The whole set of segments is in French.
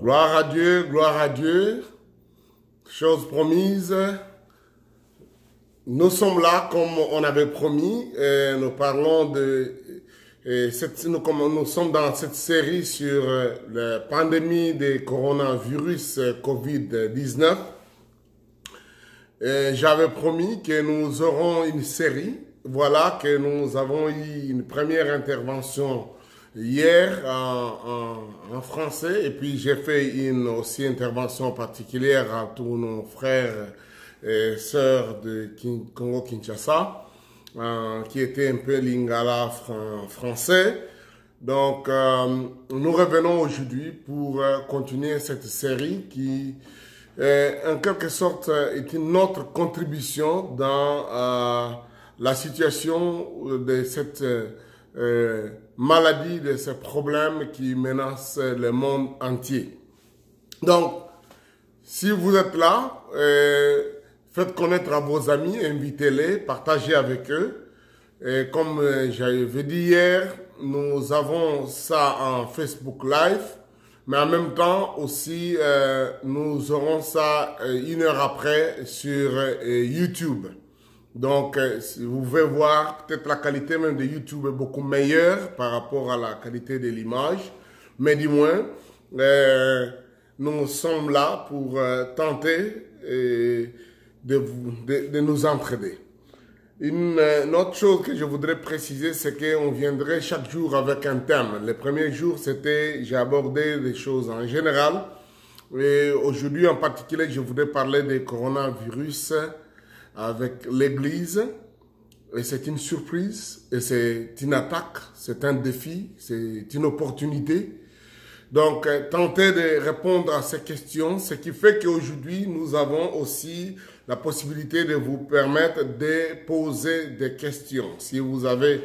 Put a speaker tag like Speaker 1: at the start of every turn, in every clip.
Speaker 1: Gloire à Dieu, gloire à Dieu. Chose promise. Nous sommes là comme on avait promis. Nous parlons de... nous sommes dans cette série sur la pandémie des coronavirus COVID-19. J'avais promis que nous aurons une série. Voilà que nous avons eu une première intervention hier en français, et puis j'ai fait une aussi intervention particulière à tous nos frères et sœurs de Congo-Kinshasa, qui était un peu lingala français. Donc, nous revenons aujourd'hui pour continuer cette série qui, en quelque sorte, est une autre contribution dans la situation de cette maladie, de ces problèmes qui menacent le monde entier. Donc, si vous êtes là, faites connaître à vos amis, invitez-les, partagez avec eux. Et comme j'avais dit hier, nous avons ça en Facebook Live, mais en même temps aussi, nous aurons ça une heure après sur YouTube. Donc, vous pouvez voir, peut-être la qualité même de YouTube est beaucoup meilleure par rapport à la qualité de l'image. Mais du moins, nous sommes là pour tenter de nous entraider. Une autre chose que je voudrais préciser, c'est qu'on viendrait chaque jour avec un thème. Le premier jour, c'était, j'ai abordé des choses en général. Et aujourd'hui, en particulier, je voudrais parler des coronavirus avec l'Église, et c'est une surprise, et c'est une attaque, c'est un défi, c'est une opportunité. Donc, tenter de répondre à ces questions, ce qui fait qu'aujourd'hui, nous avons aussi la possibilité de vous permettre de poser des questions. Si vous avez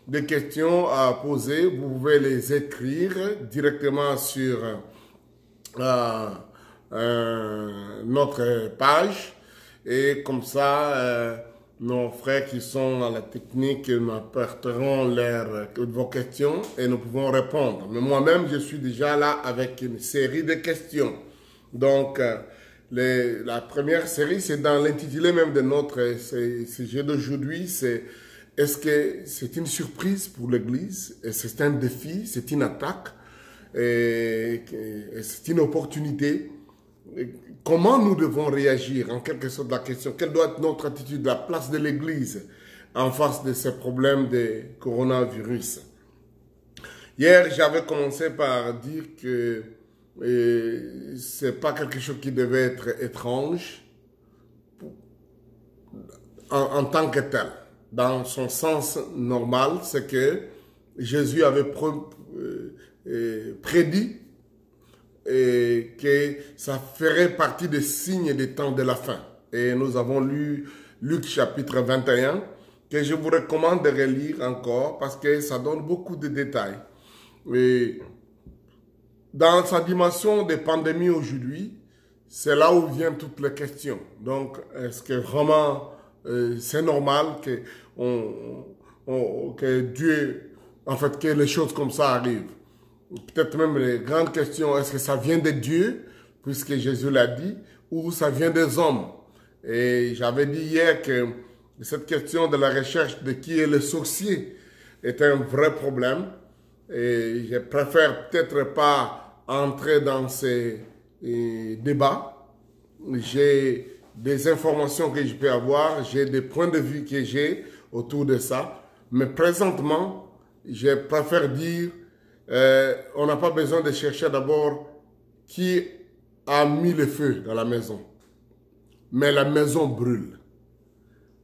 Speaker 1: des questions à poser, vous pouvez les écrire directement sur notre page. Et comme ça, nos frères qui sont à la technique m'apporteront vos questions et nous pouvons répondre. Mais moi-même, je suis déjà là avec une série de questions. Donc, la première série, c'est dans l'intitulé même de notre sujet d'aujourd'hui, c'est est-ce que c'est une surprise pour l'Église? C'est un défi, c'est une attaque, et c'est une opportunité. Comment nous devons réagir, en quelque sorte, la question, quelle doit être notre attitude, la place de l'Église en face de ces problèmes de coronavirus? Hier, j'avais commencé par dire que c'est pas quelque chose qui devait être étrange en tant que tel. Dans son sens normal, c'est que Jésus avait prédit et que ça ferait partie des signes des temps de la fin. Et nous avons lu Luc chapitre 21, que je vous recommande de relire encore parce que ça donne beaucoup de détails. Et dans sa dimension de pandémie aujourd'hui, c'est là où viennent toutes les questions. Donc, est-ce que vraiment c'est normal que Dieu, en fait, que les choses comme ça arrivent? Peut-être même les grandes questions, est-ce que ça vient de Dieu, puisque Jésus l'a dit, ou ça vient des hommes? Et j'avais dit hier que cette question de la recherche de qui est le sorcier est un vrai problème. Et je préfère peut-être pas entrer dans ces débats. J'ai des informations que je peux avoir, j'ai des points de vue que j'ai autour de ça. Mais présentement, je préfère dire on n'a pas besoin de chercher d'abord qui a mis le feu dans la maison. Mais la maison brûle.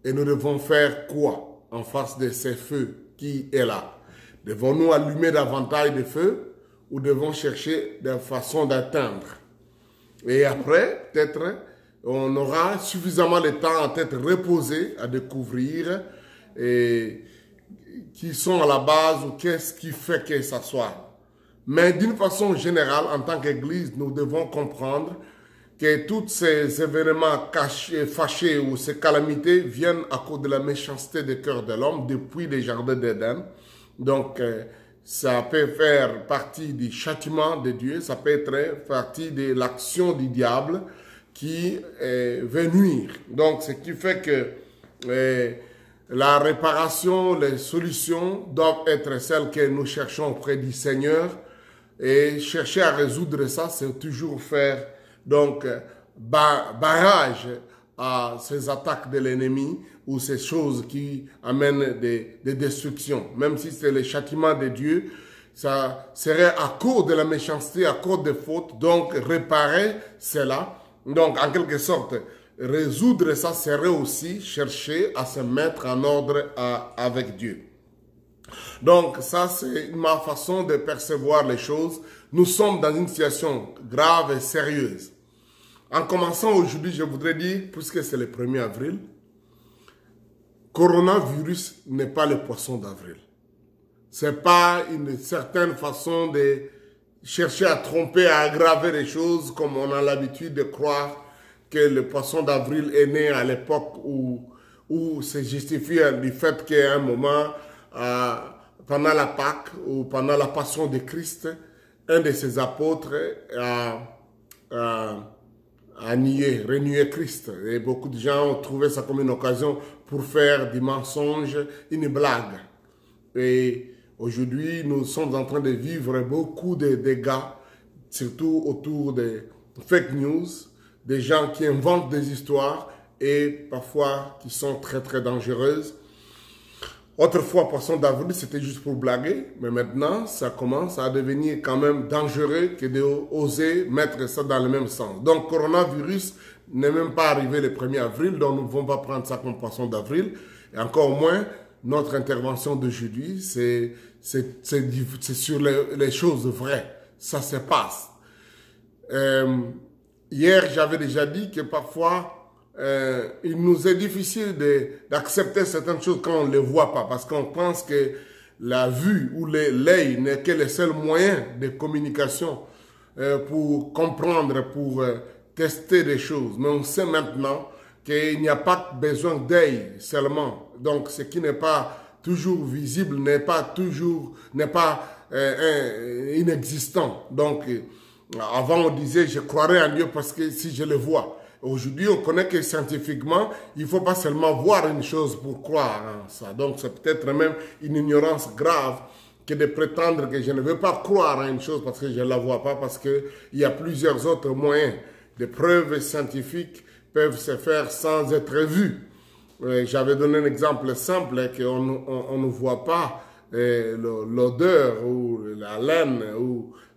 Speaker 1: Et nous devons faire quoi en face de ces feux qui est là? Devons-nous allumer davantage de feux ou devons chercher des façons d'atteindre? Et après, peut-être, on aura suffisamment de temps à être reposé, à découvrir qui sont à la base ou qu'est-ce qui fait que ça soit. Mais d'une façon générale, en tant qu'Église, nous devons comprendre que tous ces événements cachés, fâchés ou ces calamités viennent à cause de la méchanceté du cœur de l'homme depuis les jardins d'Éden. Donc, ça peut faire partie du châtiment de Dieu, ça peut être partie de l'action du diable qui veut nuire. Donc, ce qui fait que la réparation, les solutions doivent être celles que nous cherchons auprès du Seigneur. Et chercher à résoudre ça, c'est toujours faire donc barrage à ces attaques de l'ennemi ou ces choses qui amènent des destructions. Même si c'est le châtiment de Dieu, ça serait à cause de la méchanceté, à cause des fautes. Donc, réparer cela. Donc, en quelque sorte, résoudre ça serait aussi chercher à se mettre en ordre avec Dieu. Donc, ça, c'est ma façon de percevoir les choses. Nous sommes dans une situation grave et sérieuse. En commençant aujourd'hui, je voudrais dire, puisque c'est le 1er avril, coronavirus n'est pas le poisson d'avril. Ce n'est pas une certaine façon de chercher à tromper, à aggraver les choses comme on a l'habitude de croire que le poisson d'avril est né à l'époque où c'est justifié du fait qu'à un moment, pendant la Pâque ou pendant la Passion de Christ, un de ses apôtres a renié Christ. Et beaucoup de gens ont trouvé ça comme une occasion pour faire du mensonge une blague. Et aujourd'hui, nous sommes en train de vivre beaucoup de dégâts, surtout autour des fake news, des gens qui inventent des histoires et parfois qui sont très très dangereuses. Autrefois, poisson d'avril, c'était juste pour blaguer, mais maintenant, ça commence à devenir quand même dangereux que d'oser mettre ça dans le même sens. Donc, coronavirus n'est même pas arrivé le 1er avril, donc nous ne pouvons pas prendre ça comme poisson d'avril. Et encore moins, notre intervention d'aujourd'hui, c'est sur les choses vraies. Ça se passe. Hier, j'avais déjà dit que parfois, il nous est difficile d'accepter certaines choses quand on ne les voit pas, parce qu'on pense que la vue ou l'œil n'est que le seul moyen de communication pour comprendre, pour tester des choses. Mais on sait maintenant qu'il n'y a pas besoin d'œil seulement. Donc, ce qui n'est pas toujours visible n'est pas inexistant. Donc, avant on disait je croirais en Dieu parce que si je le vois. Aujourd'hui, on connaît que scientifiquement, il ne faut pas seulement voir une chose pour croire en ça. Donc, c'est peut-être même une ignorance grave que de prétendre que je ne veux pas croire à une chose parce que je ne la vois pas, parce qu'il y a plusieurs autres moyens. Des preuves scientifiques peuvent se faire sans être vues. J'avais donné un exemple simple qu'on ne voit pas l'odeur ou la laine,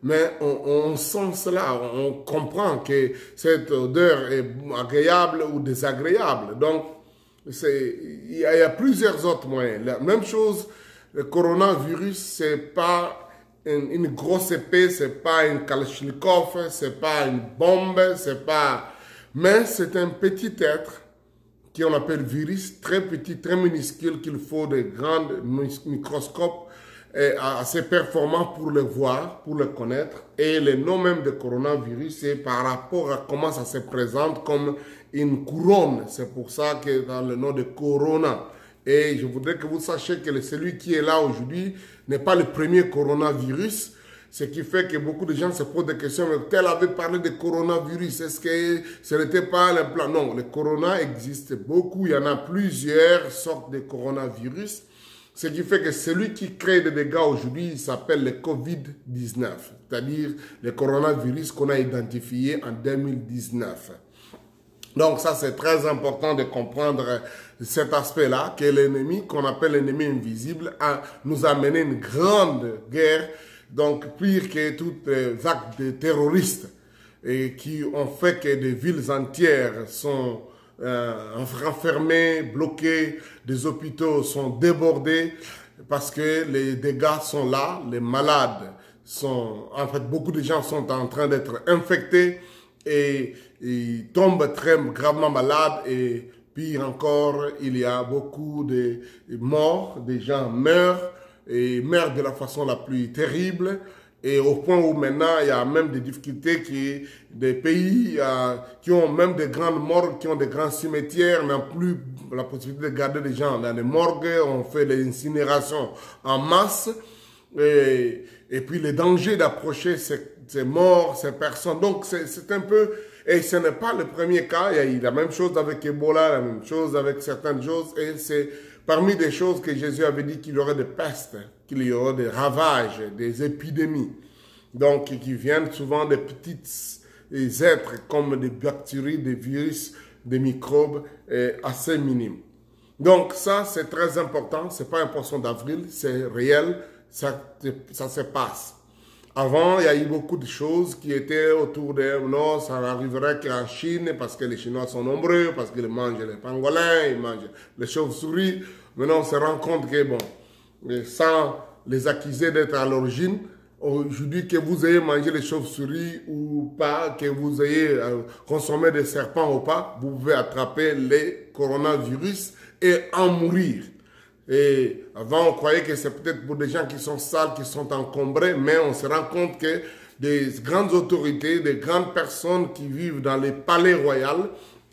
Speaker 1: mais on sent cela, on comprend que cette odeur est agréable ou désagréable. Donc, il y a plusieurs autres moyens. La même chose, le coronavirus, c'est pas une grosse épée, c'est pas un kalachnikov, c'est pas une bombe, mais c'est un petit être qu'on appelle virus, très petit, très minuscule, qu'il faut de grands microscopes assez performants pour le voir, pour le connaître. Et le nom même de coronavirus, c'est par rapport à comment ça se présente comme une couronne. C'est pour ça que dans le nom de corona. Et je voudrais que vous sachiez que celui qui est là aujourd'hui n'est pas le premier coronavirus. Ce qui fait que beaucoup de gens se posent des questions. Mais tel avait parlé de coronavirus. Est-ce que ce n'était pas le plan? Non, le corona existe beaucoup. Il y en a plusieurs sortes de coronavirus. Ce qui fait que celui qui crée des dégâts aujourd'hui, il s'appelle le COVID-19. C'est-à-dire le coronavirus qu'on a identifié en 2019. Donc ça, c'est très important de comprendre cet aspect-là, que l'ennemi, qu'on appelle l'ennemi invisible, nous a mené une grande guerre. Donc, pire que toutes les actes de terroristes et qui ont fait que des villes entières sont renfermées, bloquées, des hôpitaux sont débordés parce que les dégâts sont là, les malades sont... En fait, beaucoup de gens sont en train d'être infectés et ils tombent très gravement malades et pire encore, il y a beaucoup de morts, des gens meurent et meurent de la façon la plus terrible, et au point où maintenant il y a même des difficultés des pays qui ont même des grandes morgues, qui ont des grands cimetières, n'ont plus la possibilité de garder les gens dans les morgues, on fait les incinérations en masse, et puis les dangers d'approcher ces morts, ces personnes. Donc c'est un peu, et ce n'est pas le premier cas, il y a eu la même chose avec Ebola, la même chose avec certaines choses, et c'est parmi des choses que Jésus avait dit qu'il y aurait des pestes, qu'il y aurait des ravages, des épidémies, donc qui viennent souvent des petits êtres comme des bactéries, des virus, des microbes assez minimes. Donc ça, c'est très important, c'est pas un poisson d'avril, c'est réel, ça se passe. Avant, il y a eu beaucoup de choses qui étaient autour de non, ça n'arriverait qu'en Chine parce que les Chinois sont nombreux, parce qu'ils mangent les pangolins, ils mangent les chauves-souris. Maintenant, on se rend compte que, bon, sans les accuser d'être à l'origine, aujourd'hui, que vous ayez mangé les chauves-souris ou pas, que vous ayez consommé des serpents ou pas, vous pouvez attraper les coronavirus et en mourir. Et avant, on croyait que c'est peut-être pour des gens qui sont sales, qui sont encombrés, mais on se rend compte que des grandes autorités, des grandes personnes qui vivent dans les palais royaux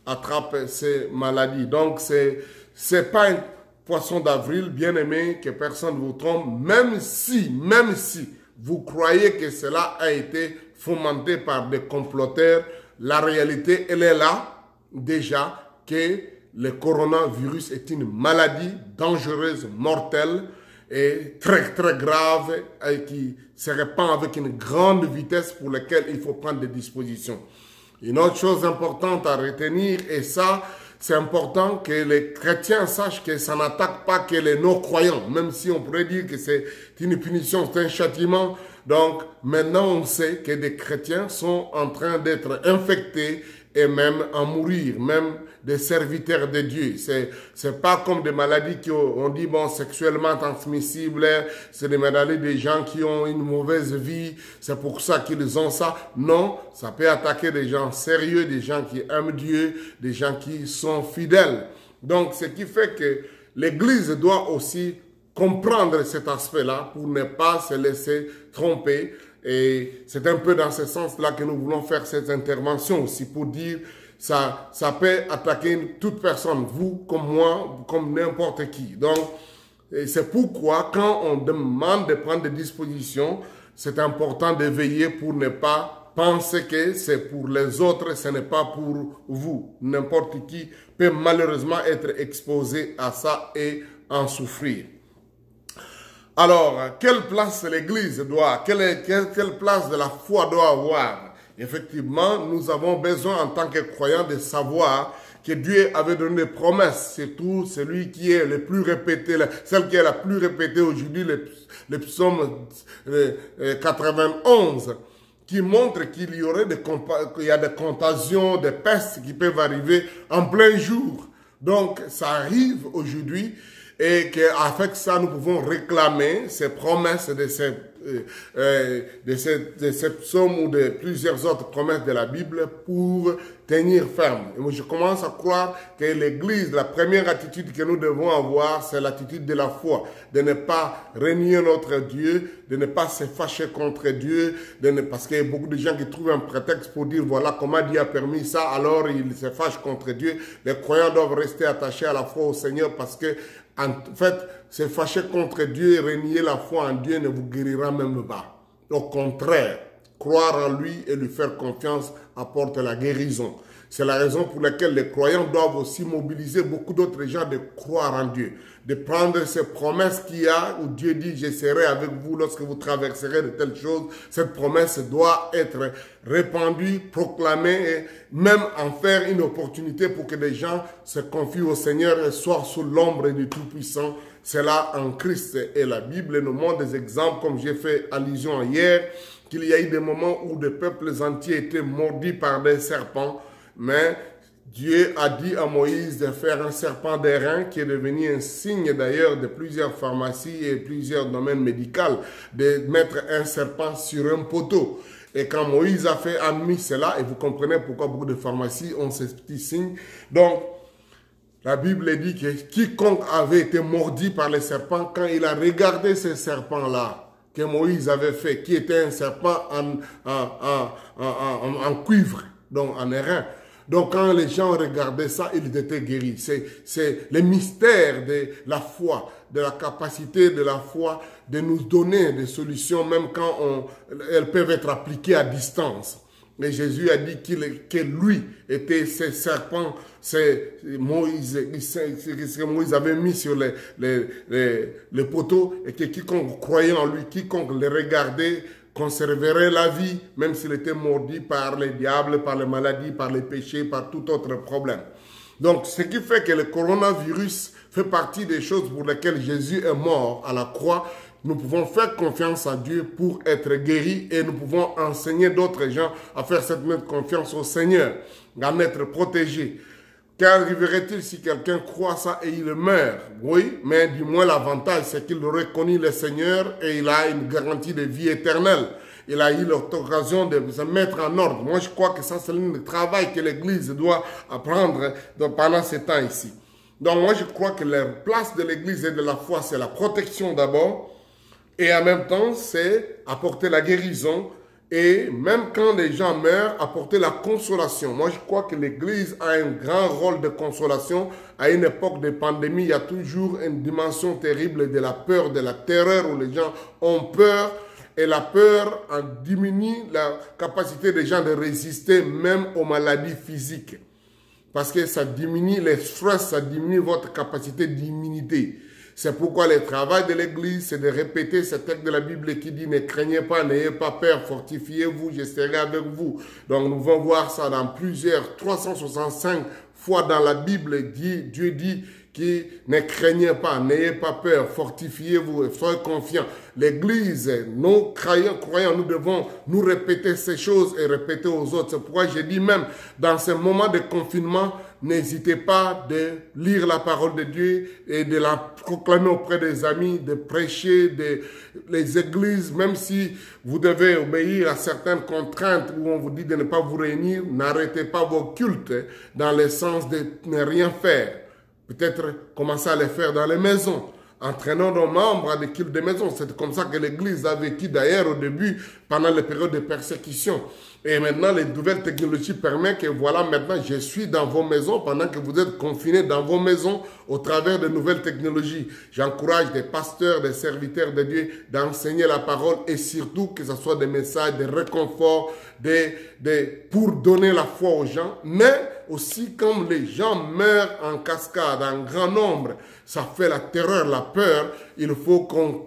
Speaker 1: attrapent ces maladies. Donc, c'est pas un poisson d'avril, bien aimé, que personne ne vous trompe, même si vous croyez que cela a été fomenté par des comploteurs, la réalité, elle est là, déjà, que le coronavirus est une maladie dangereuse, mortelle et très très grave et qui se répand avec une grande vitesse pour laquelle il faut prendre des dispositions. Une autre chose importante à retenir, et ça, c'est important que les chrétiens sachent que ça n'attaque pas que les non-croyants, même si on pourrait dire que c'est une punition, c'est un châtiment. Donc maintenant on sait que des chrétiens sont en train d'être infectés et même en mourir, même des serviteurs de Dieu. C'est pas comme des maladies qui on dit, bon, sexuellement transmissibles, c'est des maladies des gens qui ont une mauvaise vie, c'est pour ça qu'ils ont ça. Non, ça peut attaquer des gens sérieux, des gens qui aiment Dieu, des gens qui sont fidèles. Donc, ce qui fait que l'Église doit aussi comprendre cet aspect-là pour ne pas se laisser tromper. Et c'est un peu dans ce sens-là que nous voulons faire cette intervention aussi pour dire ça peut attaquer toute personne, vous comme moi, comme n'importe qui. Donc, c'est pourquoi quand on demande de prendre des dispositions, c'est important de veiller pour ne pas penser que c'est pour les autres, ce n'est pas pour vous. N'importe qui peut malheureusement être exposé à ça et en souffrir. Alors, quelle place l'Église doit, quelle place de la foi doit avoir? Effectivement, nous avons besoin en tant que croyants de savoir que Dieu avait donné des promesses. C'est tout, celui qui est le plus répété, celle qui est la plus répétée aujourd'hui, le psaume 91, qui montre qu'il y a des contagions, des pestes qui peuvent arriver en plein jour. Donc, ça arrive aujourd'hui. Et qu'avec ça, nous pouvons réclamer ces promesses de ces psaumes ou de plusieurs autres promesses de la Bible pour tenir ferme. Et moi, je commence à croire que l'Église, la première attitude que nous devons avoir, c'est l'attitude de la foi, de ne pas renier notre Dieu, de ne pas se fâcher contre Dieu, parce qu'il y a beaucoup de gens qui trouvent un prétexte pour dire, voilà comment Dieu a permis ça, alors ils se fâchent contre Dieu. Les croyants doivent rester attachés à la foi au Seigneur parce que en fait, se fâcher contre Dieu et renier la foi en Dieu ne vous guérira même pas. Au contraire, croire en lui et lui faire confiance apporte la guérison. C'est la raison pour laquelle les croyants doivent aussi mobiliser beaucoup d'autres gens de croire en Dieu, de prendre ces promesses qu'il y a où Dieu dit « Je serai avec vous lorsque vous traverserez de telles choses ». Cette promesse doit être répandue, proclamée et même en faire une opportunité pour que les gens se confient au Seigneur et soient sous l'ombre du Tout-Puissant. C'est là en Christ et la Bible nous montre des exemples, comme j'ai fait allusion hier, qu'il y a eu des moments où des peuples entiers étaient mordus par des serpents. Mais Dieu a dit à Moïse de faire un serpent d'airain qui est devenu un signe d'ailleurs de plusieurs pharmacies et plusieurs domaines médicaux, de mettre un serpent sur un poteau. Et quand Moïse a admis cela, et vous comprenez pourquoi beaucoup de pharmacies ont ces petits signes. Donc, la Bible dit que quiconque avait été mordu par les serpents, quand il a regardé ces serpents-là, que Moïse avait fait, qui était un serpent en cuivre, donc en airain. Donc quand les gens regardaient ça, ils étaient guéris. C'est le mystère de la foi, de la capacité de la foi de nous donner des solutions, même quand elles peuvent être appliquées à distance. Mais Jésus a dit que lui était ces serpents, c'est Moïse avait mis sur les poteaux, et que quiconque croyait en lui, quiconque les regardait, conserverait la vie, même s'il était mordu par les diables, par les maladies, par les péchés, par tout autre problème. Donc, ce qui fait que le coronavirus fait partie des choses pour lesquelles Jésus est mort à la croix. Nous pouvons faire confiance à Dieu pour être guéris et nous pouvons enseigner d'autres gens à faire cette même confiance au Seigneur, à être protégés. Qu'arriverait-il si quelqu'un croit ça et il meurt? Oui, mais du moins l'avantage, c'est qu'il reconnaît le Seigneur et il a une garantie de vie éternelle. Il a eu l'occasion de se mettre en ordre. Moi, je crois que ça, c'est le travail que l'Église doit apprendre pendant ce temps ici. Donc, moi, je crois que la place de l'Église et de la foi, c'est la protection d'abord. Et en même temps, c'est apporter la guérison. Et même quand les gens meurent, apporter la consolation. Moi, je crois que l'Église a un grand rôle de consolation. À une époque de pandémie, il y a toujours une dimension terrible de la peur, de la terreur, où les gens ont peur. Et la peur diminue la capacité des gens de résister même aux maladies physiques. Parce que ça diminue les stress, ça diminue votre capacité d'immunité. C'est pourquoi le travail de l'Église, c'est de répéter ce texte de la Bible qui dit « Ne craignez pas, n'ayez pas peur, fortifiez-vous, je serai avec vous ». Donc nous allons voir ça dans plusieurs, 365 fois dans la Bible, Dieu dit qui ne craignez pas, n'ayez pas peur, fortifiez-vous, soyez confiants. L'Église, nous croyants, nous devons nous répéter ces choses et répéter aux autres. C'est pourquoi j'ai dit même, dans ce moment de confinement, n'hésitez pas de lire la parole de Dieu et de la proclamer auprès des amis, de prêcher, les églises, même si vous devez obéir à certaines contraintes où on vous dit de ne pas vous réunir, n'arrêtez pas vos cultes dans le sens de ne rien faire. Peut-être commencer à les faire dans les maisons, entraînant nos membres à des cultes de maison. C'est comme ça que l'Église a vécu d'ailleurs au début, pendant les périodes de persécution. Et maintenant, les nouvelles technologies permettent que voilà, maintenant, je suis dans vos maisons pendant que vous êtes confinés dans vos maisons au travers de nouvelles technologies. J'encourage des pasteurs, des serviteurs de Dieu d'enseigner la parole et surtout que ce soit des messages de réconfort, pour donner la foi aux gens. Mais aussi, comme les gens meurent en cascade, en grand nombre, ça fait la terreur, la peur, il faut qu'on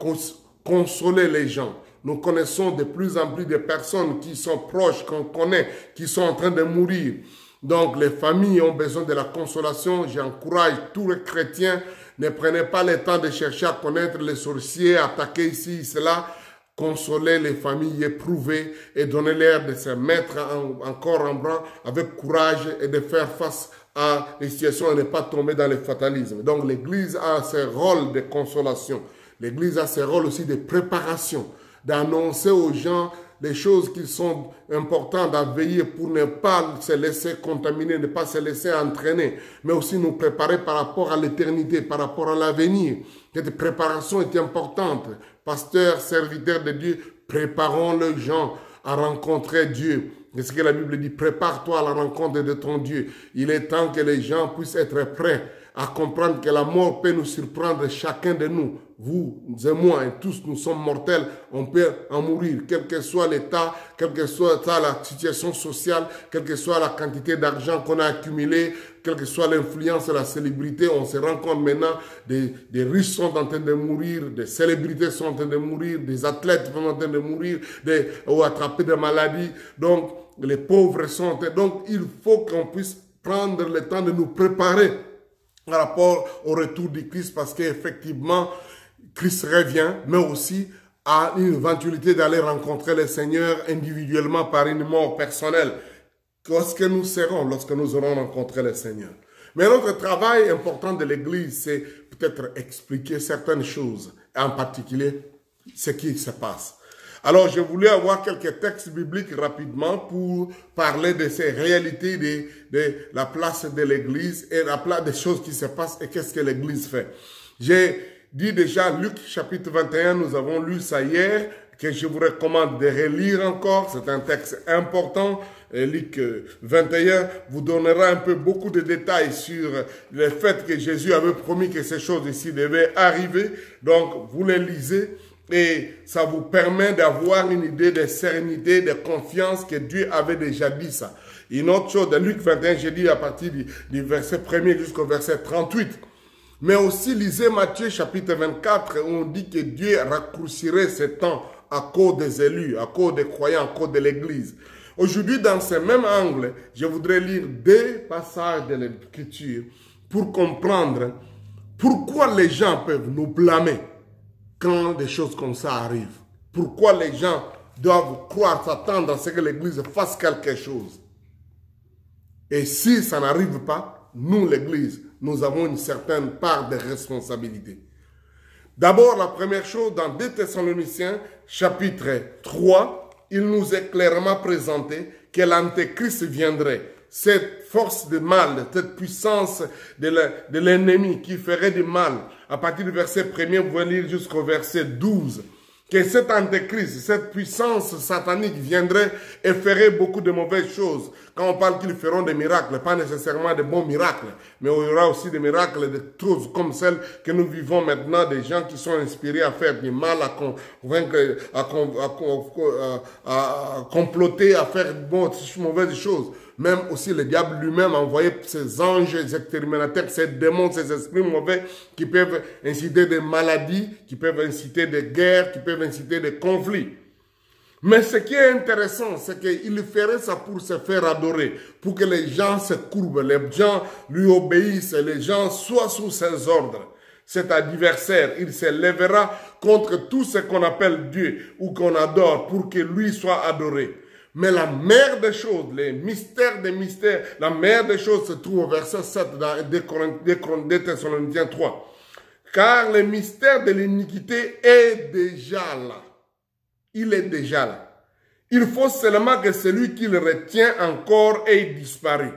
Speaker 1: console les gens. Nous connaissons de plus en plus de personnes qui sont proches, qu'on connaît, qui sont en train de mourir. Donc, les familles ont besoin de la consolation. J'encourage tous les chrétiens, ne prenez pas le temps de chercher à connaître les sorciers, attaquer ici, cela. Consoler les familles éprouvées et donner l'air de se mettre encore en branle avec courage et de faire face à les situations et ne pas tomber dans le fatalisme. Donc, l'Église a ses rôles de consolation. L'Église a ses rôles aussi de préparation, d'annoncer aux gens les choses qui sont importantes à veiller pour ne pas se laisser contaminer, ne pas se laisser entraîner, mais aussi nous préparer par rapport à l'éternité, par rapport à l'avenir. Cette préparation est importante. Pasteurs, serviteurs de Dieu, préparons les gens à rencontrer Dieu. C'est ce que la Bible dit, prépare-toi à la rencontre de ton Dieu. Il est temps que les gens puissent être prêts à comprendre que la mort peut nous surprendre chacun de nous. Vous et moi, et tous, nous sommes mortels, on peut en mourir, quel que soit l'état, quelle que soit la situation sociale, quelle que soit la quantité d'argent qu'on a accumulé, quelle que soit l'influence de la célébrité, on se rend compte maintenant, des riches sont en train de mourir, des célébrités sont en train de mourir, des athlètes sont en train de mourir, ou attraper des maladies, donc les pauvres sont... Donc il faut qu'on puisse prendre le temps de nous préparer par rapport au retour du Christ, parce qu'effectivement, Christ revient, mais aussi à une éventualité d'aller rencontrer le Seigneur individuellement par une mort personnelle. Qu'est-ce que nous serons lorsque nous aurons rencontré le Seigneur? Mais notre travail important de l'Église, c'est peut-être expliquer certaines choses, en particulier ce qui se passe. Alors, je voulais avoir quelques textes bibliques rapidement pour parler de ces réalités de la place de l'Église et la place des choses qui se passent et qu'est-ce que l'Église fait. J'ai dit déjà Luc chapitre 21, nous avons lu ça hier, que je vous recommande de relire encore. C'est un texte important. Luc 21 vous donnera un peu beaucoup de détails sur le fait que Jésus avait promis que ces choses ici devaient arriver. Donc, vous les lisez et ça vous permet d'avoir une idée de sérénité, de confiance que Dieu avait déjà dit ça. Une autre chose, dans Luc 21, j'ai dit à partir du verset 1er jusqu'au verset 38. Mais aussi, lisez Matthieu chapitre 24, où on dit que Dieu raccourcirait ce temps à cause des élus, à cause des croyants, à cause de l'Église. Aujourd'hui, dans ce même angle, je voudrais lire deux passages de l'Écriture pour comprendre pourquoi les gens peuvent nous blâmer quand des choses comme ça arrivent. Pourquoi les gens doivent croire, s'attendre à ce que l'Église fasse quelque chose. Et si ça n'arrive pas, nous, l'Église, nous avons une certaine part de responsabilité. D'abord, la première chose, dans 2 Thessaloniciens, chapitre 3, il nous est clairement présenté que l'Antéchrist viendrait. Cette force de mal, cette puissance de l'ennemi qui ferait du mal. À partir du verset 1er, vous pouvez lire jusqu'au verset 12. Que cet Antéchrist, cette puissance satanique viendrait et ferait beaucoup de mauvaises choses. Quand on parle qu'ils feront des miracles, pas nécessairement de bons miracles, mais il y aura aussi des miracles, des choses comme celles que nous vivons maintenant, des gens qui sont inspirés à faire du mal, à convaincre, à comploter, à faire de mauvaises choses. Même aussi le diable lui-même a envoyé ses anges exterminateurs, ces démons, ces esprits mauvais qui peuvent inciter des maladies, qui peuvent inciter des guerres, qui peuvent inciter des conflits. Mais ce qui est intéressant, c'est qu'il ferait ça pour se faire adorer, pour que les gens se courbent, les gens lui obéissent, les gens soient sous ses ordres. Cet adversaire, il se lèvera contre tout ce qu'on appelle Dieu ou qu'on adore pour que lui soit adoré. Mais la mère des choses, les mystères des mystères, la mère des choses se trouve au verset 7 dans 2 Thessaloniciens 3. Car le mystère de l'iniquité est déjà là. Il est déjà là. Il faut seulement que celui qui le retient encore ait disparu.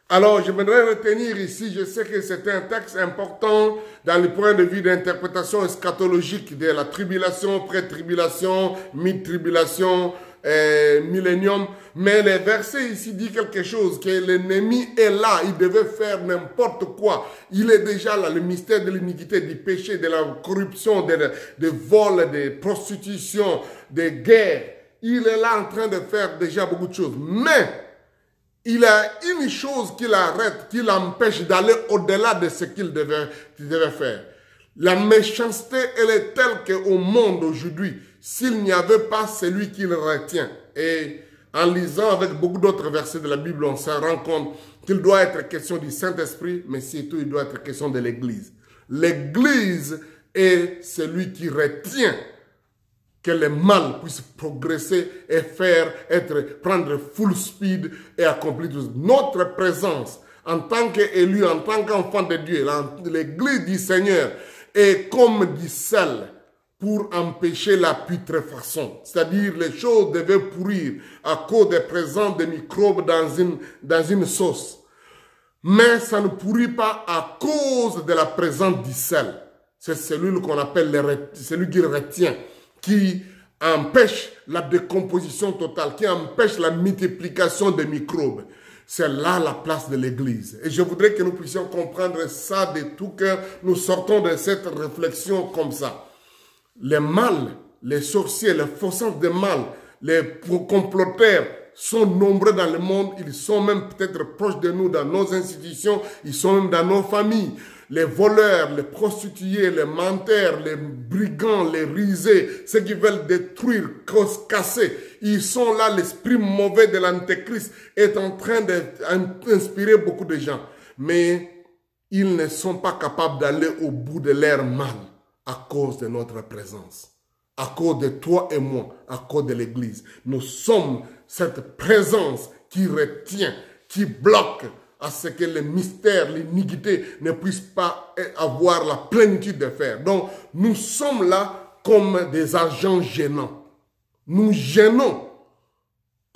Speaker 1: Alors, je voudrais retenir ici, je sais que c'est un texte important dans le point de vue d'interprétation eschatologique de la tribulation, pré-tribulation, mid-tribulation, millénium, mais le verset ici dit quelque chose, que l'ennemi est là, il devait faire n'importe quoi. Il est déjà là, le mystère de l'iniquité, du péché, de la corruption, de vol, de prostitution, de guerre. Il est là en train de faire déjà beaucoup de choses. Mais, il a une chose qui l'arrête, qui l'empêche d'aller au-delà de ce qu'il devait faire. La méchanceté, elle est telle qu'au monde aujourd'hui, s'il n'y avait pas celui qui le retient, et en lisant avec beaucoup d'autres versets de la Bible, on se rend compte qu'il doit être question du Saint-Esprit, mais surtout il doit être question de l'Église. L'Église est celui qui retient que le mal puisse progresser et prendre full speed et accomplir tout ça. Notre présence en tant qu'élu, en tant qu'enfant de Dieu, l'Église du Seigneur est comme du sel pour empêcher la putréfaction. C'est-à-dire les choses devaient pourrir à cause des présences de microbes dans une sauce. Mais ça ne pourrit pas à cause de la présence du sel. C'est celui qu'on appelle celui qui retient, qui empêche la décomposition totale, qui empêche la multiplication des microbes. C'est là la place de l'Église. Et je voudrais que nous puissions comprendre ça de tout cœur. Nous sortons de cette réflexion comme ça. Les mâles, les sorciers, les forçants de mal, les comploteurs sont nombreux dans le monde. Ils sont même peut-être proches de nous dans nos institutions. Ils sont même dans nos familles. Les voleurs, les prostituées, les menteurs, les brigands, les rusés, ceux qui veulent détruire, casser. Ils sont là, l'esprit mauvais de l'Antéchrist est en train d'inspirer beaucoup de gens. Mais ils ne sont pas capables d'aller au bout de leur mal à cause de notre présence. À cause de toi et moi, à cause de l'Église. Nous sommes cette présence qui retient, qui bloque à ce que le mystère, l'iniquité ne puisse pas avoir la plénitude de faire. Donc, nous sommes là comme des agents gênants. Nous gênons.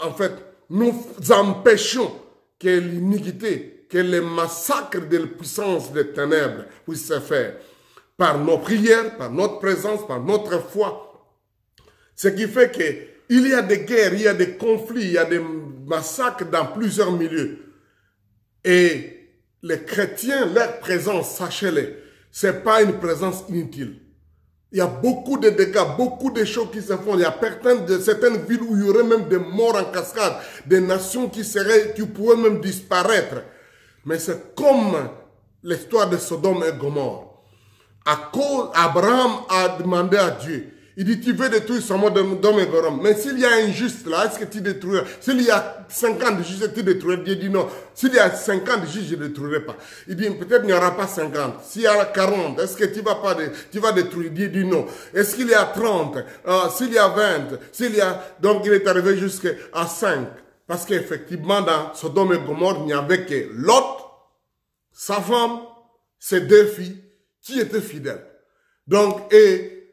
Speaker 1: En fait, nous empêchons que l'iniquité, que le massacre de la puissance des ténèbres puisse se faire. Par nos prières, par notre présence, par notre foi. Ce qui fait qu'il y a des guerres, il y a des conflits, il y a des massacres dans plusieurs milieux. Et les chrétiens, leur présence, sachez-le, ce n'est pas une présence inutile. Il y a beaucoup de dégâts, beaucoup de choses qui se font. Il y a certaines villes où il y aurait même des morts en cascade, des nations qui pourraient même disparaître. Mais c'est comme l'histoire de Sodome et Gomorrhe. À cause, Abraham a demandé à Dieu, il dit, tu veux détruire Sodome et Gomorrhe. Mais s'il y a un juste là, est-ce que tu détruiras? S'il y a 50 justes, tu détruiras? Dieu dit non. S'il y a 50 justes, je ne détruirai pas. Il dit, peut-être il n'y aura pas 50. S'il y a 40, est-ce que tu vas détruire? Dieu dit non. Est-ce qu'il y a 30? S'il y a 20? Donc il est arrivé jusqu'à 5. Parce qu'effectivement, dans Sodome et Gomorre, il n'y avait que Lot, sa femme, ses 2 filles, qui étaient fidèles. Donc, et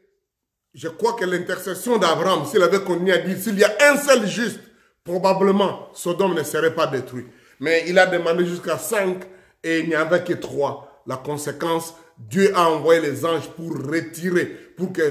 Speaker 1: je crois que l'intercession d'Abraham, s'il avait continué à dire, s'il y a un seul juste, probablement, Sodome ne serait pas détruit. Mais il a demandé jusqu'à 5 et il n'y avait que 3. La conséquence, Dieu a envoyé les anges pour retirer, pour que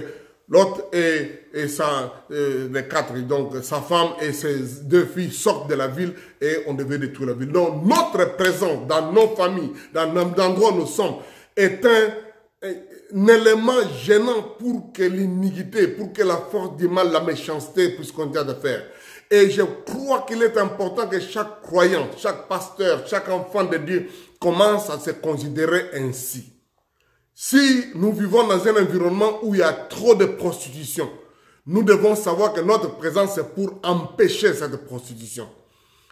Speaker 1: Lot et les 4, donc sa femme et ses 2 filles sortent de la ville et on devait détruire la ville. Donc notre présence dans nos familles, dans l'endroit où nous sommes, est un élément gênant pour que l'iniquité, pour que la force du mal, la méchanceté puisse continuer de faire. Et je crois qu'il est important que chaque croyant, chaque pasteur, chaque enfant de Dieu commence à se considérer ainsi. Si nous vivons dans un environnement où il y a trop de prostitution, nous devons savoir que notre présence est pour empêcher cette prostitution.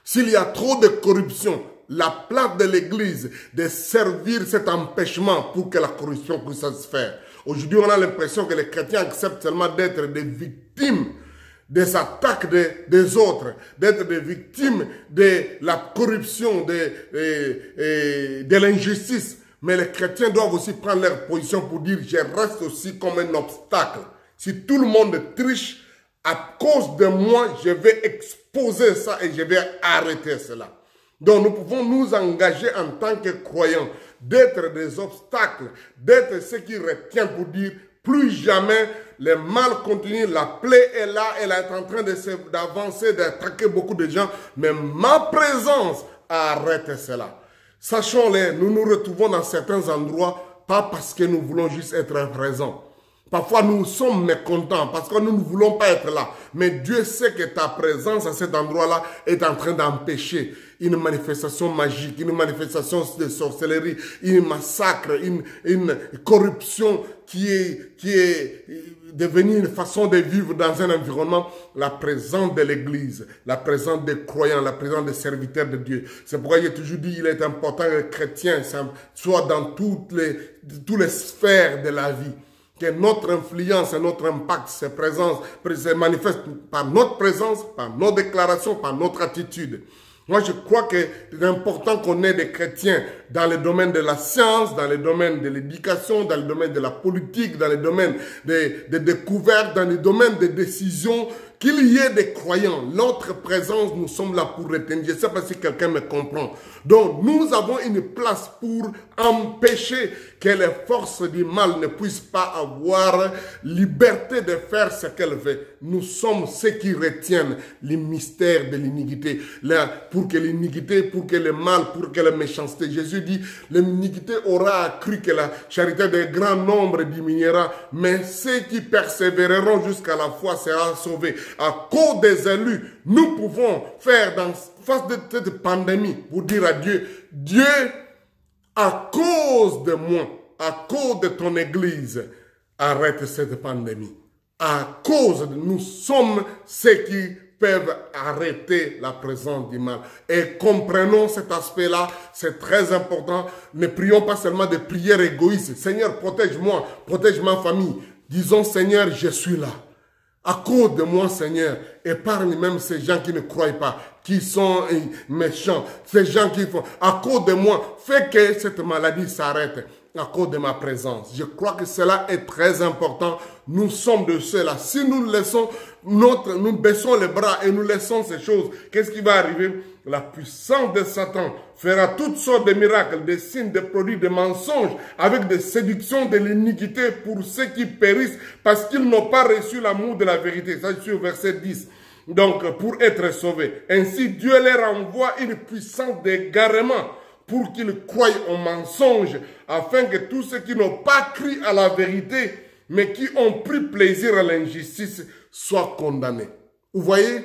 Speaker 1: S'il y a trop de corruption, la place de l'Église de servir cet empêchement pour que la corruption puisse se faire. Aujourd'hui, on a l'impression que les chrétiens acceptent seulement d'être des victimes des attaques des autres, d'être des victimes de la corruption, de l'injustice. Mais les chrétiens doivent aussi prendre leur position pour dire, je reste aussi comme un obstacle. Si tout le monde triche, à cause de moi, je vais exposer ça et je vais arrêter cela. Donc nous pouvons nous engager en tant que croyants, d'être des obstacles, d'être ceux qui retiennent pour dire, plus jamais le mal continue, la plaie est là, elle est en train d'avancer, d'attaquer beaucoup de gens, mais ma présence arrête cela. Sachons-le, nous nous retrouvons dans certains endroits, pas parce que nous voulons juste être présents. Parfois, nous sommes mécontents parce que nous ne voulons pas être là. Mais Dieu sait que ta présence à cet endroit-là est en train d'empêcher une manifestation magique, une manifestation de sorcellerie, une massacre, une corruption qui est devenue une façon de vivre dans un environnement. La présence de l'Église, la présence des croyants, la présence des serviteurs de Dieu. C'est pourquoi j'ai toujours dit qu'il est important que les chrétiens soient dans toutes les sphères de la vie. Que notre influence et notre impact se manifeste par notre présence, par nos déclarations, par notre attitude. Moi, je crois que c'est important qu'on ait des chrétiens dans le domaine de la science, dans le domaine de l'éducation, dans le domaine de la politique, dans le domaine des découvertes, dans le domaine des décisions, qu'il y ait des croyants. Notre présence, nous sommes là pour retenir. Je ne sais pas si quelqu'un me comprend. Donc, nous avons une place pour empêcher que les forces du mal ne puissent pas avoir liberté de faire ce qu'elles veulent. Nous sommes ceux qui retiennent les mystères de l'iniquité. Pour que l'iniquité, pour que le mal, pour que la méchanceté. Jésus dit, l'iniquité aura accru que la charité de grand nombre diminuera, mais ceux qui persévéreront jusqu'à la foi seront sauvés. À cause des élus, nous pouvons faire face de cette pandémie pour dire à Dieu, Dieu, à cause de moi, à cause de ton Église, arrête cette pandémie. À cause de nous sommes ceux qui peuvent arrêter la présence du mal. Et comprenons cet aspect-là, c'est très important. Ne prions pas seulement des prières égoïstes. Seigneur, protège-moi, protège ma famille. Disons, Seigneur, je suis là. À cause de moi, Seigneur, épargne même ces gens qui ne croient pas, qui sont méchants, ces gens qui font. À cause de moi, fais que cette maladie s'arrête à cause de ma présence. Je crois que cela est très important. Nous sommes de ceux-là. Si nous laissons nous baissons les bras et nous laissons ces choses, qu'est-ce qui va arriver? la puissance de Satan fera toutes sortes de miracles, des signes, des produits, des mensonges, avec des séductions de l'iniquité pour ceux qui périssent parce qu'ils n'ont pas reçu l'amour de la vérité. Ça, c'est sur verset 10. Donc, pour être sauvés. Ainsi, Dieu leur envoie une puissance d'égarement pour qu'ils croient au mensonge, afin que tous ceux qui n'ont pas cru à la vérité, mais qui ont pris plaisir à l'injustice, soient condamnés. Vous voyez,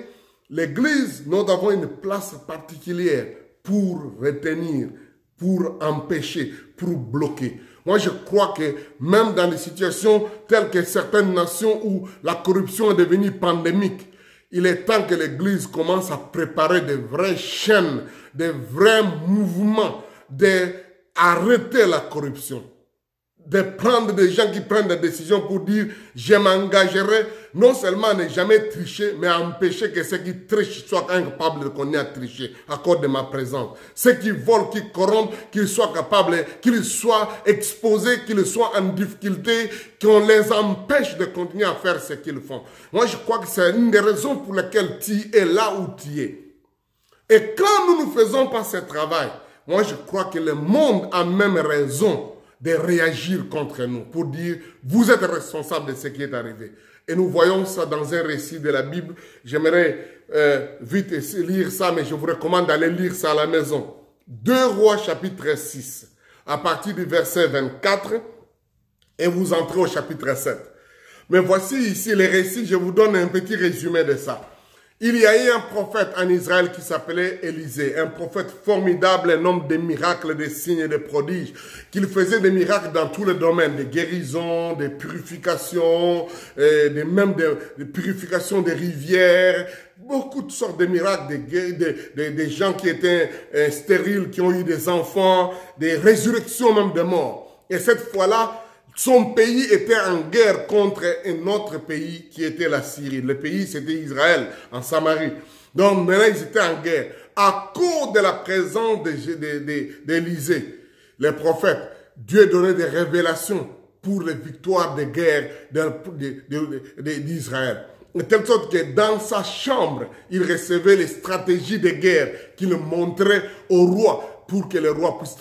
Speaker 1: l'Église, nous avons une place particulière pour retenir, pour empêcher, pour bloquer. Moi, je crois que même dans des situations telles que certaines nations où la corruption est devenue pandémique, il est temps que l'Église commence à préparer des vraies chaînes, des vrais mouvements, d'arrêter la corruption. De prendre des gens qui prennent des décisions pour dire « je m'engagerai » non seulement à ne jamais tricher, mais à empêcher que ceux qui trichent soient incapables qu'on ait à tricher à cause de ma présence. Ceux qui volent, qui corrompent, qu'ils soient capables, qu'ils soient exposés, qu'ils soient en difficulté, qu'on les empêche de continuer à faire ce qu'ils font. Moi, je crois que c'est une des raisons pour lesquelles tu es là où tu es. Et quand nous ne faisons pas ce travail, moi, je crois que le monde a même raison de réagir contre nous pour dire « vous êtes responsable de ce qui est arrivé ». Et nous voyons ça dans un récit de la Bible. J'aimerais vite lire ça, mais je vous recommande d'aller lire ça à la maison. 2 Rois chapitre 6, à partir du verset 24, et vous entrez au chapitre 7. Mais voici ici les récits, je vous donne un petit résumé de ça. Il y a eu un prophète en Israël qui s'appelait Élisée, un prophète formidable, un homme de miracles, des signes et des prodiges, qu'il faisait des miracles dans tous les domaines, des guérisons, des purifications, même des purifications des rivières, beaucoup de sortes de miracles, des gens qui étaient stériles, qui ont eu des enfants, des résurrections même de morts. Et cette fois-là, son pays était en guerre contre un autre pays qui était la Syrie. Le pays, c'était Israël, en Samarie. Donc maintenant, ils étaient en guerre. À cause de la présence d'Élisée, le prophète, Dieu donnait des révélations pour les victoires de guerre d'Israël. De telle sorte que dans sa chambre, il recevait les stratégies de guerre qu'il montrait au roi, pour que le roi puisse